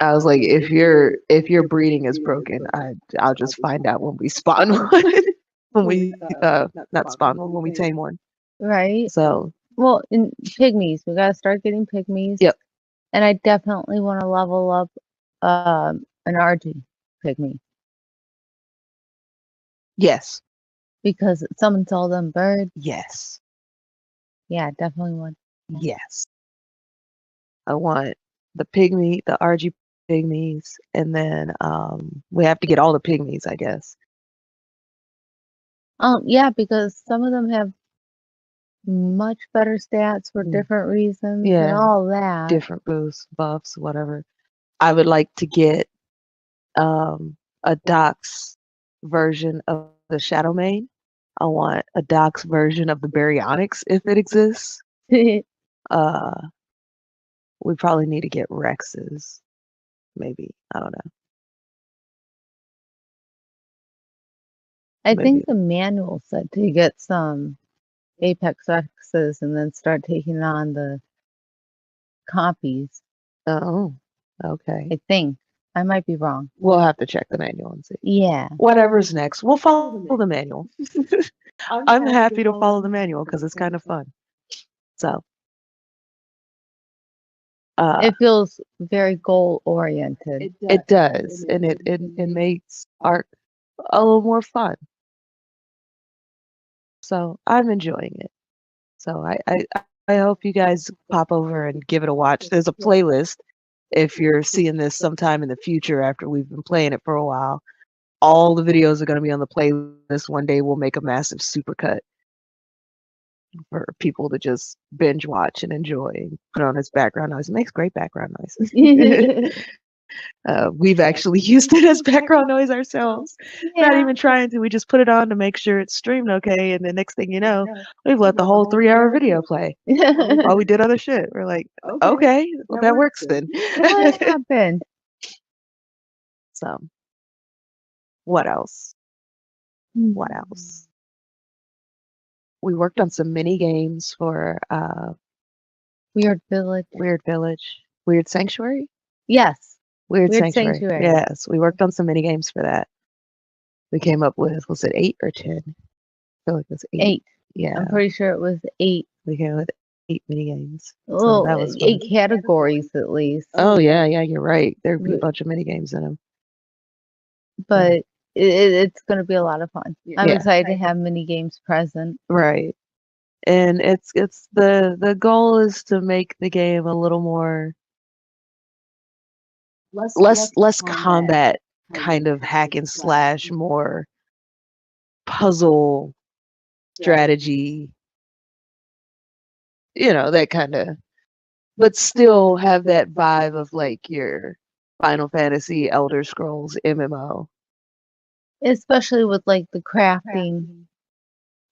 I was like, if your breeding is broken, I'll just find out when we spawn one. When we not spawn one, when we tame one. Right. So well, in pygmies, we gotta start getting pygmies. Yep. And I definitely want to level up an RG pygmy. Yes. Because someone saw them birds. Yes. Yeah, definitely want. Yes. I want the pygmy, the RG pygmies, and then we have to get all the pygmies, I guess. Yeah, because some of them have much better stats for different reasons and Yeah. all that. Different boosts, buffs, whatever. I would like to get a Docs version of the Shadow Mane. I want a Docs version of the Baryonyx if it exists. Uh, we probably need to get Rexes. Maybe. I don't know. I Maybe. think the manual said to get some Apex X's and then start taking on the copies. Oh, okay. I think. I might be wrong. We'll have to check the manual and see. Yeah. Whatever's next. We'll follow the manual. I'm happy to follow the manual because it's kind of fun. So. It feels very goal oriented. It does, and it makes art a little more fun. So I'm enjoying it. So I hope you guys pop over and give it a watch. There's a playlist if you're seeing this sometime in the future after we've been playing it for a while. All the videos are going to be on the playlist. One day we'll make a massive supercut for people to just binge watch and enjoy and put on as background noise. It makes great background noises. We've actually used it as background noise ourselves. Yeah. Not even trying to. We just put it on to make sure it's streamed okay. And the next thing you know, we've let the whole 3-hour video play while we did other shit. We're like, okay, well, that works then. What happened? So, what else? What else? We worked on some mini games for Weird Village. Weird Sanctuary? Yes. Weird Sanctuary. Yes, we worked on some mini games for that. We came up with, was it 8 or 10? I feel like it was 8. 8. Yeah. I'm pretty sure it was 8. We came up with 8 mini games. Well, so that was 8 categories at least. Oh yeah, you're right. There'd be a bunch of mini games in them. But it's going to be a lot of fun. I'm excited to have mini games present. Right. And it's the goal is to make the game a little more less combat kind of hack and slash, more puzzle strategy, that kind of, but still have that vibe of like your Final Fantasy, Elder Scrolls, MMO. Especially with like the crafting.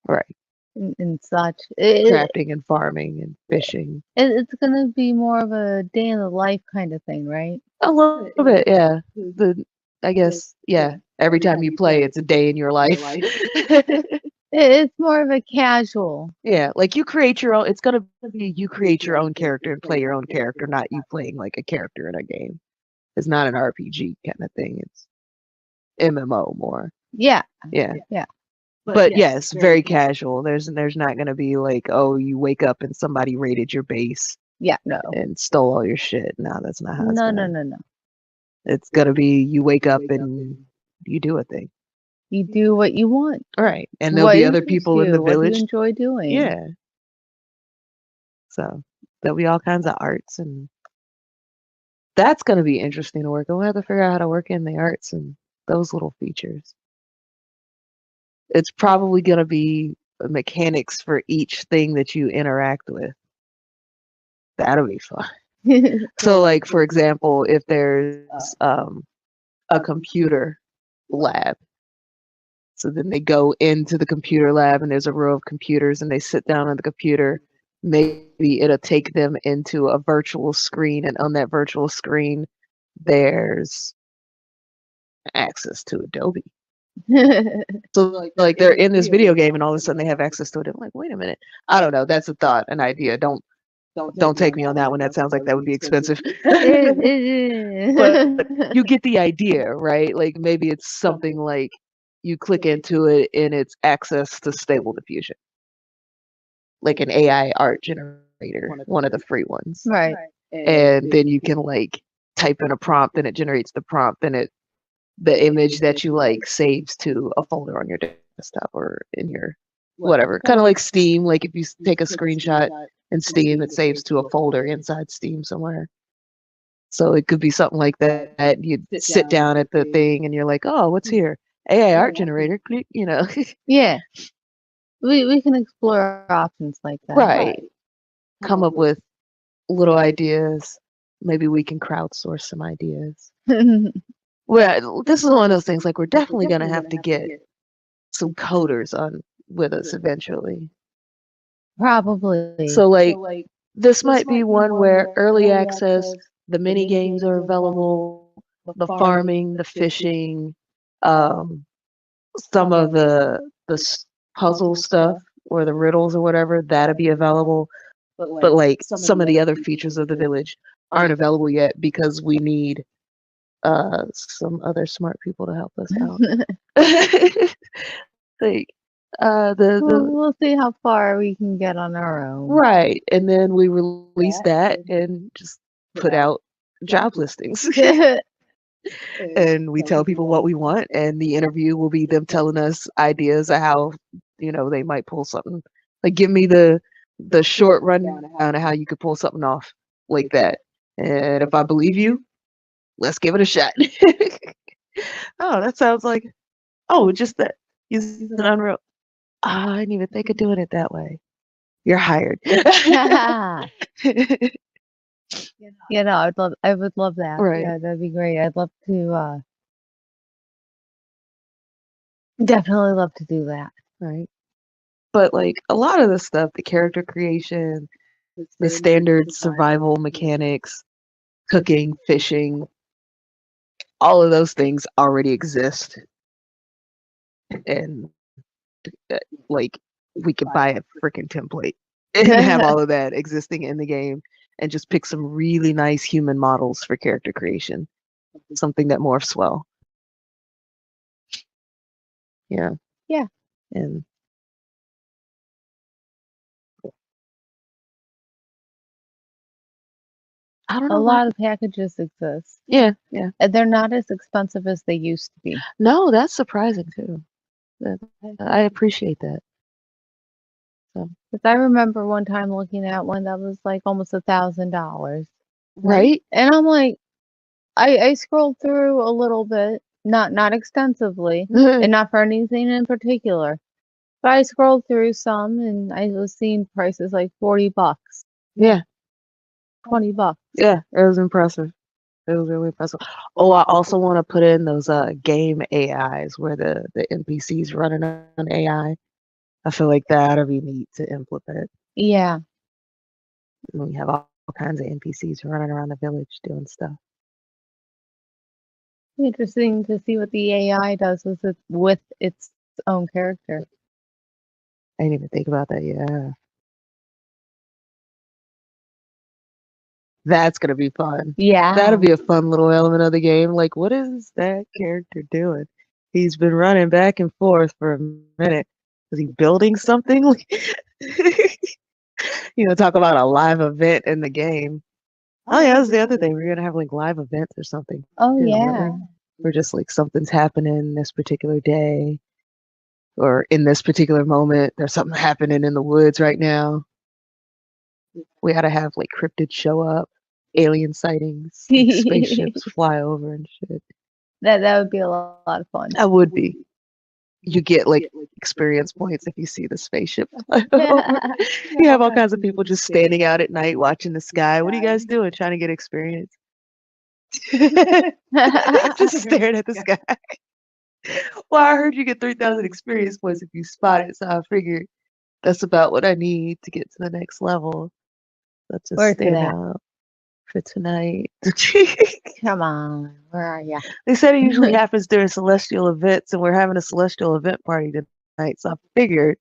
Right. And such. Crafting and farming and fishing. It's going to be more of a day in the life kind of thing, right? A little bit, yeah. I guess, yeah. Every time you play, it's a day in your life. It's more of a casual. Yeah, like you create your own. It's gonna be you create your own character and play your own character, not you playing like a character in a game. It's not an RPG kind of thing. It's MMO more. Yeah. Yeah. Yeah. But yes, very casual. There's not gonna be like, oh, you wake up and somebody raided your base. Yeah, no. And stole all your shit. No, that's not how it's No. It's gonna be you wake up and you do a thing. You do what you want. All right. And there'll be other people in the village. What you enjoy doing. Yeah. So there'll be all kinds of arts, and that's gonna be interesting to work on. We'll have to figure out how to work in the arts and those little features. It's probably gonna be mechanics for each thing that you interact with. That'll be fun. So like, for example, if there's a computer lab, so then they go into the computer lab and there's a row of computers and they sit down on the computer, maybe it'll take them into a virtual screen, and on that virtual screen there's access to Adobe. So like they're in this video game and all of a sudden they have access to it. I'm like, wait a minute. I don't know. That's a thought, an idea. Don't take me on that one. That sounds like that would be expensive. But you get the idea, right? Like maybe it's something like you click into it and it's access to Stable Diffusion, like an AI art generator, one of the free ones. Right. And then you can like type in a prompt and it generates the prompt, and the image that you like saves to a folder on your desktop or in your whatever. Kind of like Steam. Like if you take a screenshot in Steam, it saves to a folder inside Steam somewhere. So it could be something like that. You sit down at the thing and you're like, oh, what's here? AI art generator, you know. Yeah, we can explore options like that. Right. Come up with little ideas. Maybe we can crowdsource some ideas. Well, this is one of those things like we're definitely going to have to get some coders on with us eventually. Probably. So like this might be one where early access, the mini games are available, the farming, the fishing, um, some of the puzzle stuff or the riddles or whatever, that'll be available. But like some of the other features of the village aren't available yet because we need some other smart people to help us out. Like We'll see how far we can get on our own. right, and then we release that and just put out job listings. And we tell people what we want, and the interview will be them telling us ideas of how, they might pull something. Like, give me the short rundown of how you could pull something off like that. And if I believe you, let's give it a shot. Oh, that sounds like, just that. Use an Unreal. I didn't even think of doing it that way. You're hired. I would love that. Right. Yeah, that'd be great. I'd love to definitely love to do that. Right. But like a lot of the stuff, the character creation, the standard survival mechanics, cooking, fishing, all of those things already exist. And like we could buy a freaking template and have all of that existing in the game and just pick some really nice human models for character creation. Something that morphs well. Yeah. Yeah. And I don't A know. lot of packages exist. Yeah, yeah. And they're not as expensive as they used to be. No, that's surprising too. I appreciate that. So, Because I remember one time looking at one that was like almost $1,000. right? And I'm like, I scrolled through a little bit, not extensively, and not for anything in particular. But I scrolled through some and I was seeing prices like $40. Yeah. $20. Yeah, it was impressive. It was really impressive. Oh, I also want to put in those game AIs where the NPCs running on AI. I feel like that'd be neat to implement. Yeah. We have all kinds of NPCs running around the village doing stuff. Interesting to see what the AI does with its own character. I didn't even think about that. Yeah. That's gonna be fun. Yeah. That'll be a fun little element of the game. Like, what is that character doing? He's been running back and forth for a minute. Is he building something? Talk about a live event in the game. Oh yeah, that's the other thing. We're gonna have like live events or something. Oh too, yeah. right? Or just like something's happening this particular day, or in this particular moment. There's something happening in the woods right now. We ought to have like cryptids show up, alien sightings, like, spaceships fly over and shit. That would be a lot of fun. That would be. You get like experience points if you see the spaceship fly over. You have all kinds of people just standing out at night watching the sky. What are you guys doing? Trying to get experience? Just staring at the sky. Well, I heard you get 3,000 experience points if you spot it, so I figured that's about what I need to get to the next level. Let's just Where's stand that? out for tonight. Come on, where are you? They said it usually happens during celestial events, and we're having a celestial event party tonight, so I figured.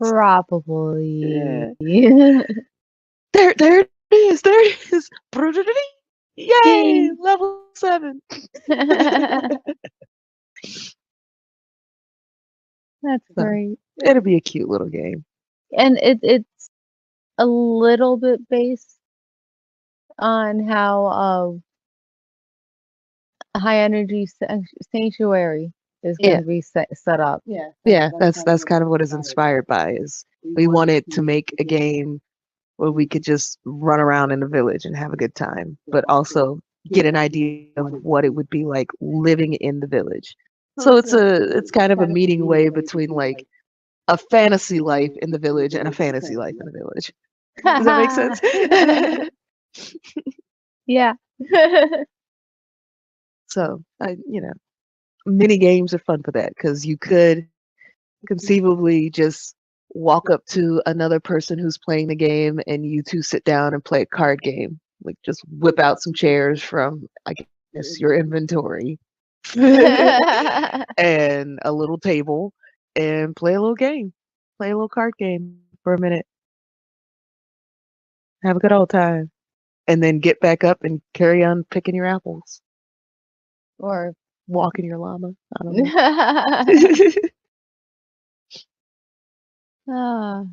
Probably. Yeah. There it is. There it is. Yay! Level 7. That's great. It'll be a cute little game. And it's a little bit based on how high energy sanctuary is going to be set up. Yeah, that's kind of what it's inspired by. Is we wanted to make a game where we could just run around in the village and have a good time, but also get an idea of what it would be like living in the village. So it's kind of a meeting way between like a fantasy life in the village and a fantasy life in the village. Does that make sense? Yeah. So mini games are fun for that because you could conceivably just walk up to another person who's playing the game and you two sit down and play a card game. Like just whip out some chairs from, I guess, your inventory and a little table and play a little game. Play a little card game for a minute. Have a good old time. And then get back up and carry on picking your apples. Or Walking your llama. I don't know.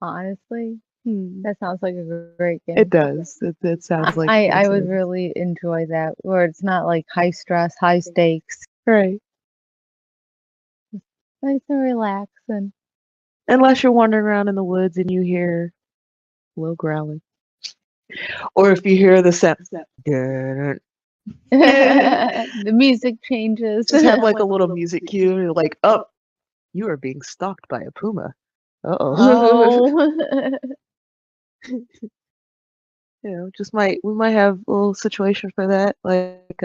honestly, that sounds like a great game. It does. It sounds like I would it. really enjoy that, where it's not like high stress, high stakes, Right. nice and relaxing. Unless you're wandering around in the woods and you hear low growling. Or if you hear the sound, just The music changes. have like a little music cue. And you're like, oh, you are being stalked by a puma. Uh-oh. Oh. We might have a little situation for that. Like,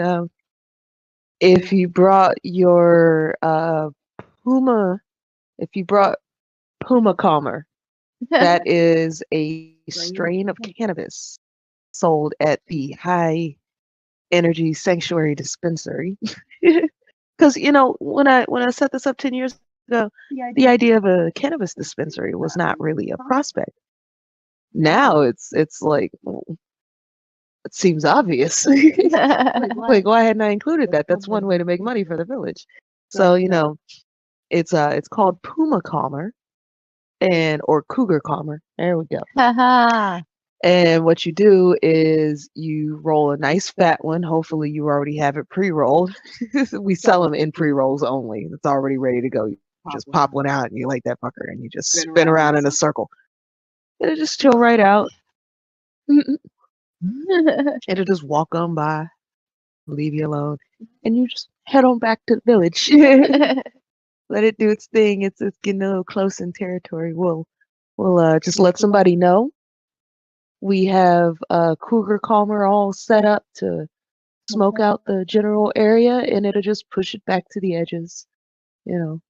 if you brought your if you brought Puma Calmer, that is a strain of cannabis sold at the high energy sanctuary dispensary. Because when I set this up 10 years ago, the idea of a cannabis dispensary was not really a prospect. Now it's like, well, it seems obvious. Like, why hadn't I included that? That's one way to make money for the village. So it's called Puma Calmer or Cougar Calmer. There we go. And what you do is you roll a nice fat one. Hopefully you already have it pre-rolled. We sell them in pre-rolls only. It's already ready to go. You just pop one out and you light that fucker and you just spin around in a circle. It'll just chill right out. It'll just walk on by, leave you alone, and you just head on back to the village. Let it do its thing. It's getting a little close in territory. We'll just let somebody know. We have Cougar Calmer all set up to smoke out the general area, and it'll just push it back to the edges. It'll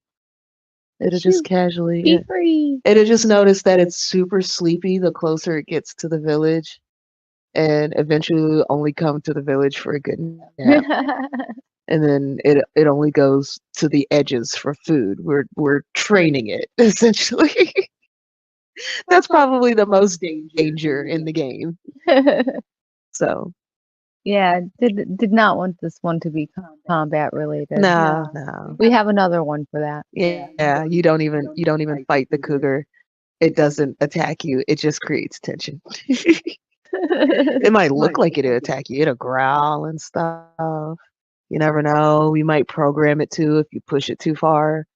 just casually. Be free. It'll just notice that it's super sleepy the closer it gets to the village, and eventually only come to the village for a good nap. And then it only goes to the edges for food. We're training it essentially. That's probably the most danger in the game. So yeah, did not want this one to be combat related. no. We have another one for that. Yeah, you don't even fight the cougar. It doesn't attack you. It just creates tension. It might look like it'll attack you. It'll growl and stuff. You never know. We might program it to if you push it too far.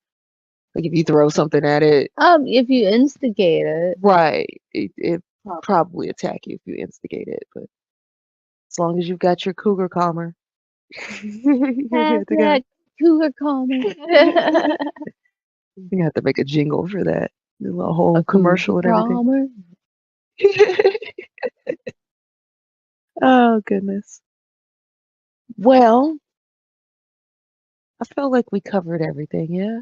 Like if you throw something at it. If you instigate it. Right. It probably attack you if you instigate it, but as long as you've got your cougar calmer. That cougar calmer. You have to make a jingle for that. Do a whole commercial and everything. Oh goodness. Well, I feel like we covered everything, yeah?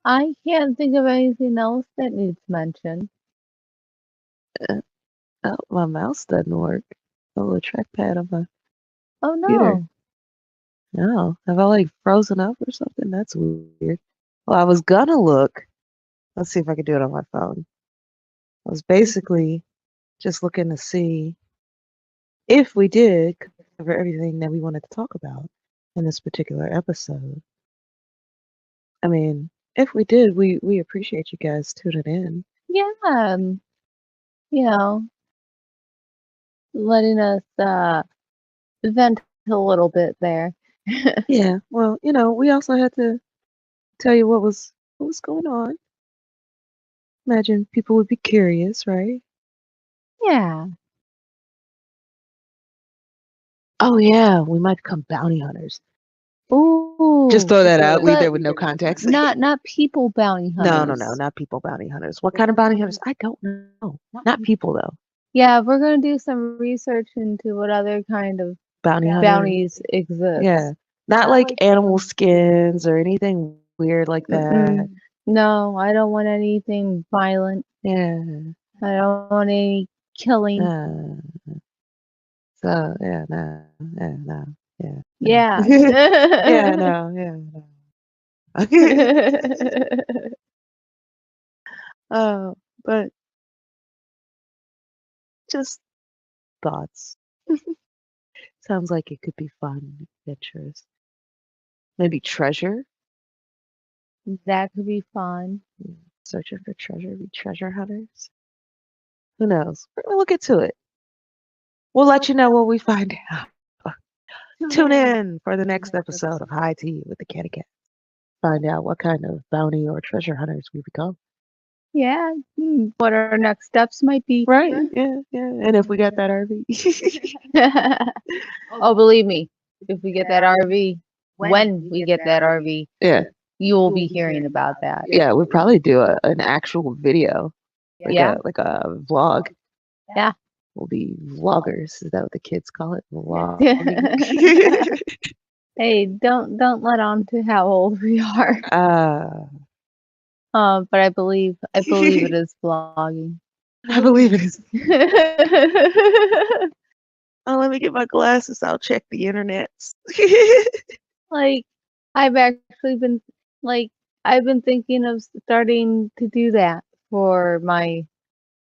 I can't think of anything else that needs mention. Oh, my mouse doesn't work. Oh, the trackpad on my Oh computer. no. No. Have I like frozen up or something? That's weird. Well, I was gonna look. Let's see if I can do it on my phone. I was basically just looking to see if we did cover everything that we wanted to talk about in this particular episode. I mean, if we did, we appreciate you guys tuning in. Yeah. Letting us vent a little bit there. Yeah. Well, we also had to tell you what was going on. Imagine people would be curious, right? Yeah. Oh yeah, we might become bounty hunters. Ooh. Just throw that out. Leave But there with no context. not people bounty hunters. No, not people bounty hunters. What kind of bounty hunters? I don't know. Not people though. Yeah, we're gonna do some research into what other kind of Bounty hunters. bounties exist. Yeah. Not like animal skins or anything weird like that. Mm-mm. No, I don't want anything violent. Yeah. I don't want any killing. So yeah, no. Yeah, no. Yeah. Yeah. Yeah, no, yeah, no. But just thoughts. Sounds like it could be fun, adventurous. Maybe treasure. That could be fun. Searching for treasure, be treasure hunters. Who knows? We're gonna look into it. We'll let you know what we find out. Tune in for the next episode of High Tea with the Cannacats. Find out what kind of bounty or treasure hunters we become. Yeah. What our next steps might be. Right? Yeah, yeah. And if we got that RV. Oh, believe me, if we get that RV, when we get that RV, Yeah. you will be hearing about that. Yeah, we'd probably do an actual video. Like a vlog. Yeah. We'll be vloggers. Is that what the kids call it? Vlog. Hey, don't let on to how old we are. But I believe it is vlogging. I believe it is. Oh, let me get my glasses. I'll check the internet. Like, I've actually been I've been thinking of starting to do that for my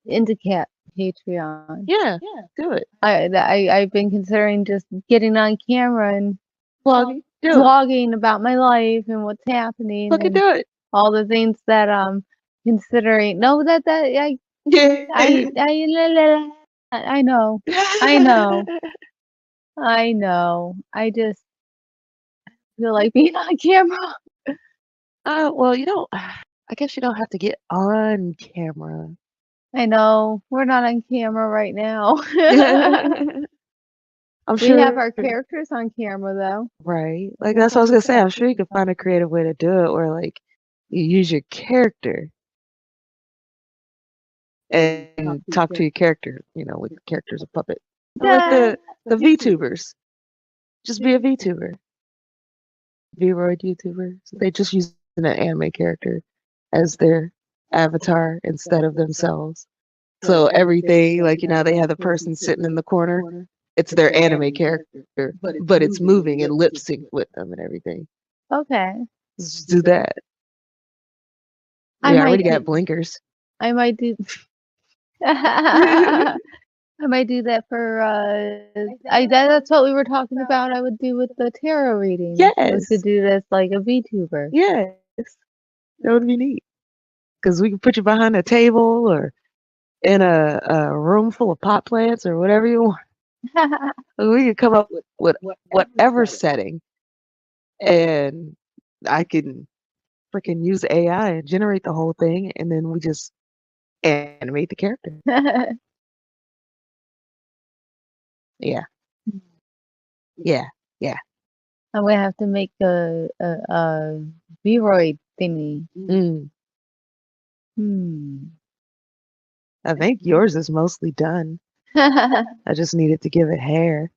Induhcat Patreon. Yeah, do it. I've been considering just getting on camera and Vlogging about my life and what's happening. Fucking and do it. all the things that I'm considering. No, that I Yeah. I know. I know. I just feel like being on camera. Well, you don't. I guess you don't have to get on camera. I know. We're not on camera right now. I'm We sure have our characters on camera though. Right. Like that's what I was gonna say. I'm sure you could find a creative way to do it where like you use your character and talk to your character, like the character's a puppet. Like the VTubers. Just be a VTuber. V-Roid YouTuber. So they just use an anime character as their avatar instead of themselves. So everything, like they have the person sitting in the corner. It's their anime character, but it's moving and lip sync with them and everything. Okay. Let's just do that. I already got blinkers. I might do I might do that for that's what we were talking about. I would do with the tarot reading. Yes. Was to do this like a VTuber. Yes. That would be neat. Because we can put you behind a table or in a room full of pot plants or whatever you want. We could come up with whatever setting, and I can freaking use AI and generate the whole thing, and then we just animate the character. Yeah. I'm gonna have to make a V-Roid thingy. I think yours is mostly done. I just needed to give it hair.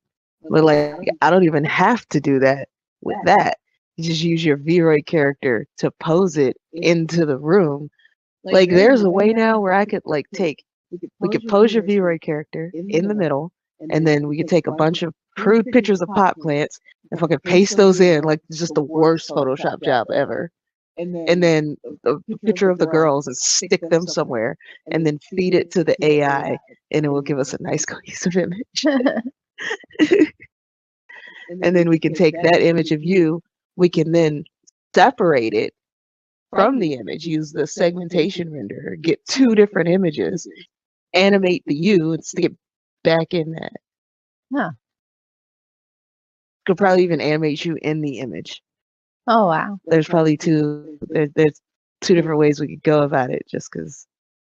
But like I don't even have to do that with that. You just use your V-Roid character to pose it into the room. Like there's a way now where I could like we could pose your V-Roid character in the middle, and then we could take a bunch of crude pictures of pot plants and fucking paste those in like just the worst Photoshop job ever. And then a picture of the girls and stick them somewhere and then feed it to the AI and it will give us a nice cohesive image. And then we can take that image of you, we can then separate it from the image, use the segmentation renderer, get two different images, animate the you and stick it back in that. Huh. Could probably even animate you in the image. Oh wow. There's probably there's two different ways we could go about it just because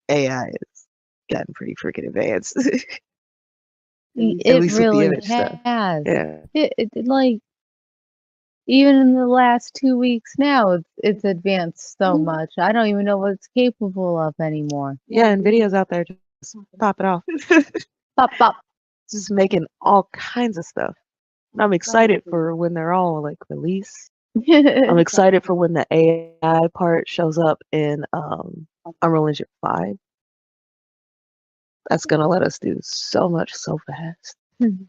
AI has gotten pretty freaking advanced. It least with the really image has. stuff. Yeah. It like even in the last 2 weeks now, it's advanced so much. I don't even know what it's capable of anymore. Yeah, and videos out there just pop it off. Pop, pop. Just making all kinds of stuff. And I'm excited for when they're all like released. I'm excited for when the AI part shows up in Unreal Engine 5. That's gonna let us do so much so fast. And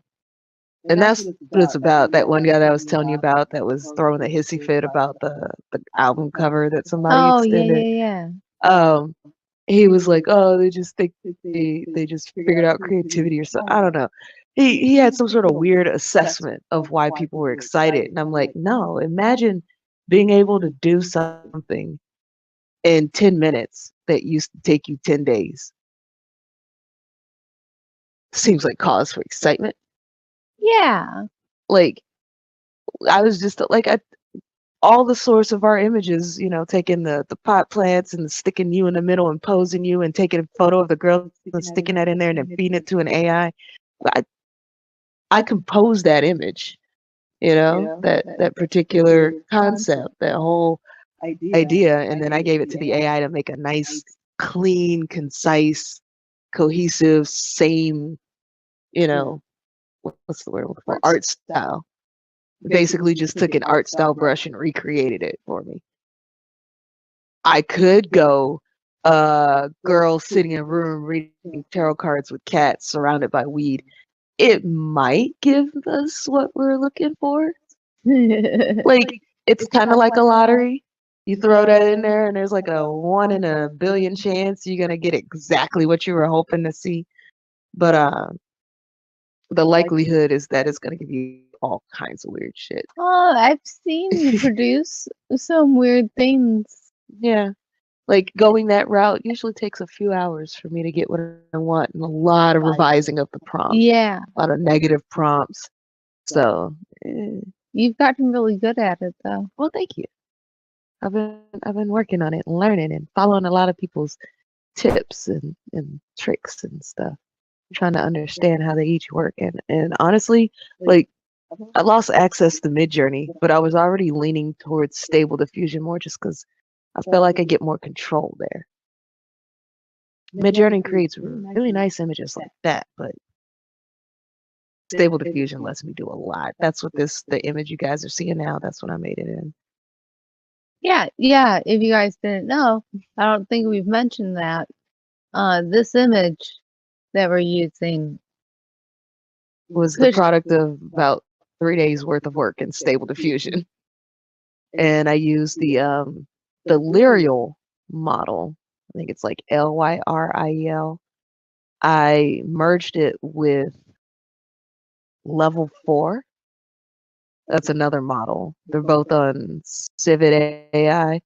that's what it's about. That one guy that I was telling you about that was throwing the hissy fit about the album cover that somebody Oh, yeah, extended. yeah, Um, he was like, "Oh, they just think they just figured out creativity or something." I don't know. He had some sort of weird assessment of why people were excited, and I'm like, no. Imagine being able to do something in 10 minutes that used to take you 10 days. Seems like cause for excitement. yeah. Like I was just like all the source of our images, taking the pot plants and sticking you in the middle and posing you and taking a photo of the girl and sticking that in there and then feeding it to an AI. I composed that image, that particular concept, that whole idea, and then I gave it to the AI to make a nice, clean, concise, cohesive, same, what's the word I'm looking for? Art style. Basically just took an art style brush and recreated it for me. I could go girl sitting in a room reading tarot cards with cats surrounded by weed. It might give us what we're looking for. Like, it's kind of like a lottery. You throw that in there, and there's like a 1 in a billion chance you're gonna get exactly what you were hoping to see. But the likelihood is that it's gonna give you all kinds of weird shit. Oh, I've seen you produce some weird things. Yeah. Like going that route usually takes a few hours for me to get what I want and a lot of revising of the prompts, Yeah, a lot of negative prompts. So, you've gotten really good at it, though. well, thank you. I've been working on it and learning and following a lot of people's tips and tricks and stuff, trying to understand how they each work. And honestly, like I lost access to Midjourney, but I was already leaning towards Stable Diffusion more just because I feel like I get more control there. Midjourney creates really nice images like that, but Stable Diffusion lets me do a lot. That's what the image you guys are seeing now, that's what I made it in. Yeah, if you guys didn't know, I don't think we've mentioned that. This image that we're using Was the product of about 3 days worth of work in Stable Diffusion. And I used the Lyrial model. I think it's like Lyriel. I merged it with Level 4. That's another model. They're both on Civet AI.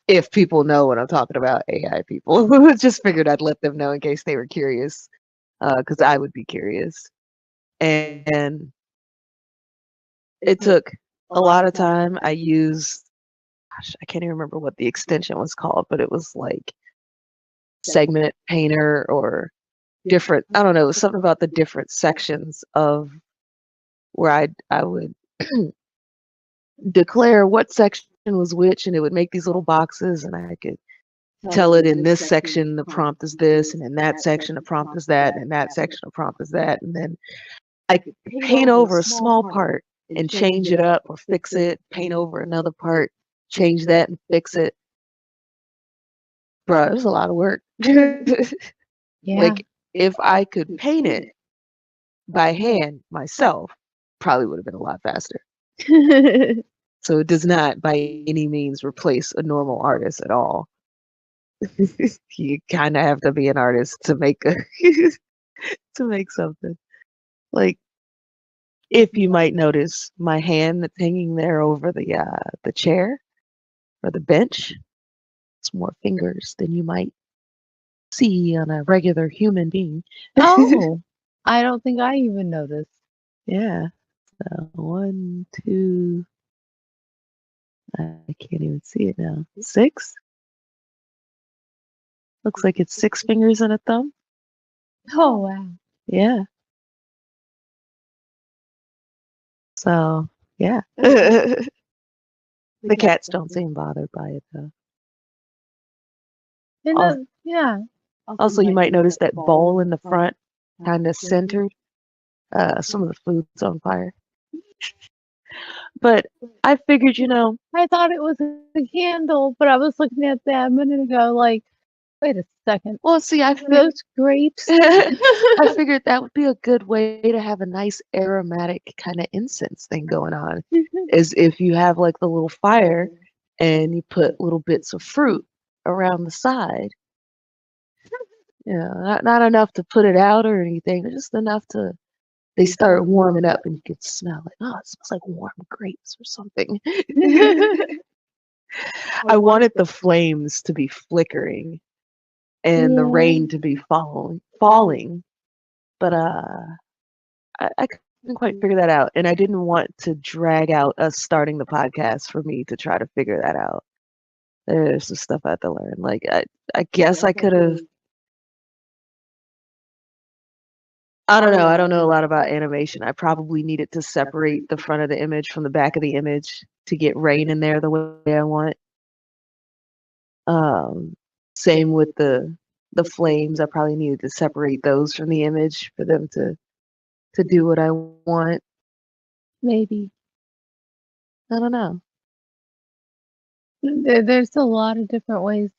If people know what I'm talking about, AI people, just figured I'd let them know in case they were curious, because I would be curious. And it took a lot of time. I used, gosh, I can't even remember what the extension was called, but it was like Segment Painter or different. I don't know. It was something about the different sections of where I would declare what section was which, and it would make these little boxes, and I could tell it in this section the prompt is this, and in that section the prompt is that, and in that section the prompt is that, and then I could paint over a small part and change it up or fix it, paint over another part, change that and fix it. Bruh, it was a lot of work. Yeah. Like, if I could paint it by hand myself, probably would have been a lot faster. So it does not by any means replace a normal artist at all. You kind of have to be an artist to make to make something. Like, if you might notice my hand that's hanging there over the chair or the bench, it's more fingers than you might see on a regular human being. Oh, I don't think I even noticed. Yeah. So 1, 2, I can't even see it now. 6? Looks like it's 6 fingers and a thumb. Oh, wow. Yeah. So Yeah. The cats don't seem bothered by it though. And Al- yeah. Also, you might notice that bowl in the front, kind of centered. Some of the food's on fire. But I figured, I thought it was a candle, but I was looking at that a minute ago, like, wait a second. well, see, Those grapes. I figured that would be a good way to have a nice aromatic kind of incense thing going on. Is if you have like the little fire and you put little bits of fruit around the side. Not enough to put it out or anything, just enough to they start warming up and you can smell it. Oh, it smells like warm grapes or something. I wanted the flames to be flickering and the rain to be falling, but I couldn't quite figure that out, and I didn't want to drag out us starting the podcast for me to try to figure that out. There's some stuff I had to learn. Like I guess I could have. I don't know. I don't know a lot about animation. I probably needed to separate the front of the image from the back of the image to get rain in there the way I want. Same with the flames. I probably needed to separate those from the image for them to do what I want. Maybe. I don't know. There's a lot of different ways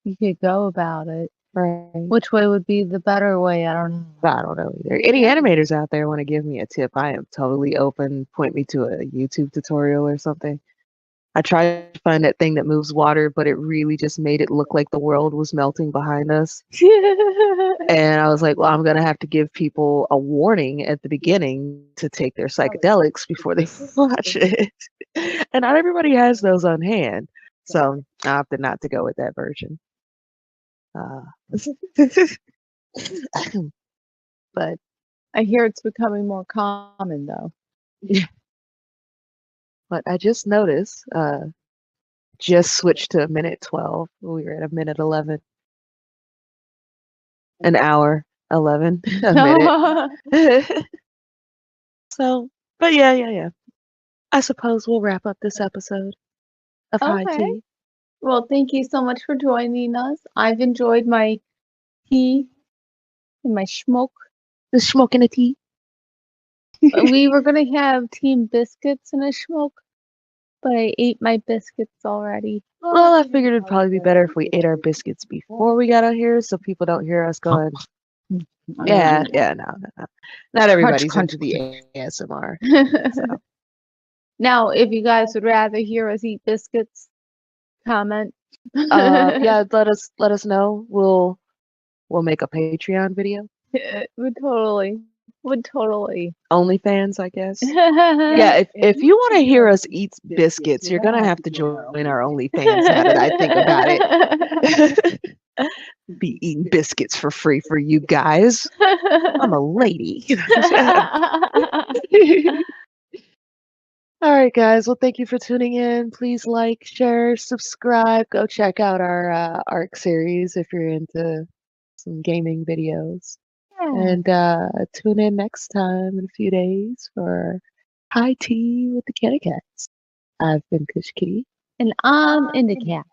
you could go about it. Right. Which way would be the better way? I don't know. I don't know either. Any animators out there want to give me a tip? I am totally open. Point me to a YouTube tutorial or something. I tried to find that thing that moves water, but it really just made it look like the world was melting behind us. And I was like, well, I'm going to have to give people a warning at the beginning to take their psychedelics before they watch it. And not everybody has those on hand. So I opted not to go with that version. But I hear it's becoming more common though. But I just noticed, just switched to a minute 12. We were at a minute 11. An hour 11. A minute. So, but yeah. I suppose we'll wrap up this episode of High Okay. Tea. Well, thank you so much for joining us. I've enjoyed my tea and my smoke. The smoking a tea. We were gonna have team biscuits and a smoke, but I ate my biscuits already. Well, I figured it'd probably be better if we ate our biscuits before we got out here so people don't hear us going, yeah, no. Not everybody's crunch, into the ASMR. So. Now, if you guys would rather hear us eat biscuits, comment. Yeah, let us know. We'll make a Patreon video. Would totally. OnlyFans, I guess. Yeah, if you want to hear us eat biscuits, you're gonna have to join our OnlyFans. Now that I think about it, be eating biscuits for free for you guys. I'm a lady. All right, guys. Well, thank you for tuning in. Please like, share, subscribe. Go check out our ARC series if you're into some gaming videos. And tune in next time in a few days for High Tea with the Cannacats. I've been Qushkitti. And I'm Induhcat.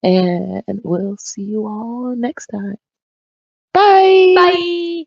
And we'll see you all next time. Bye! Bye!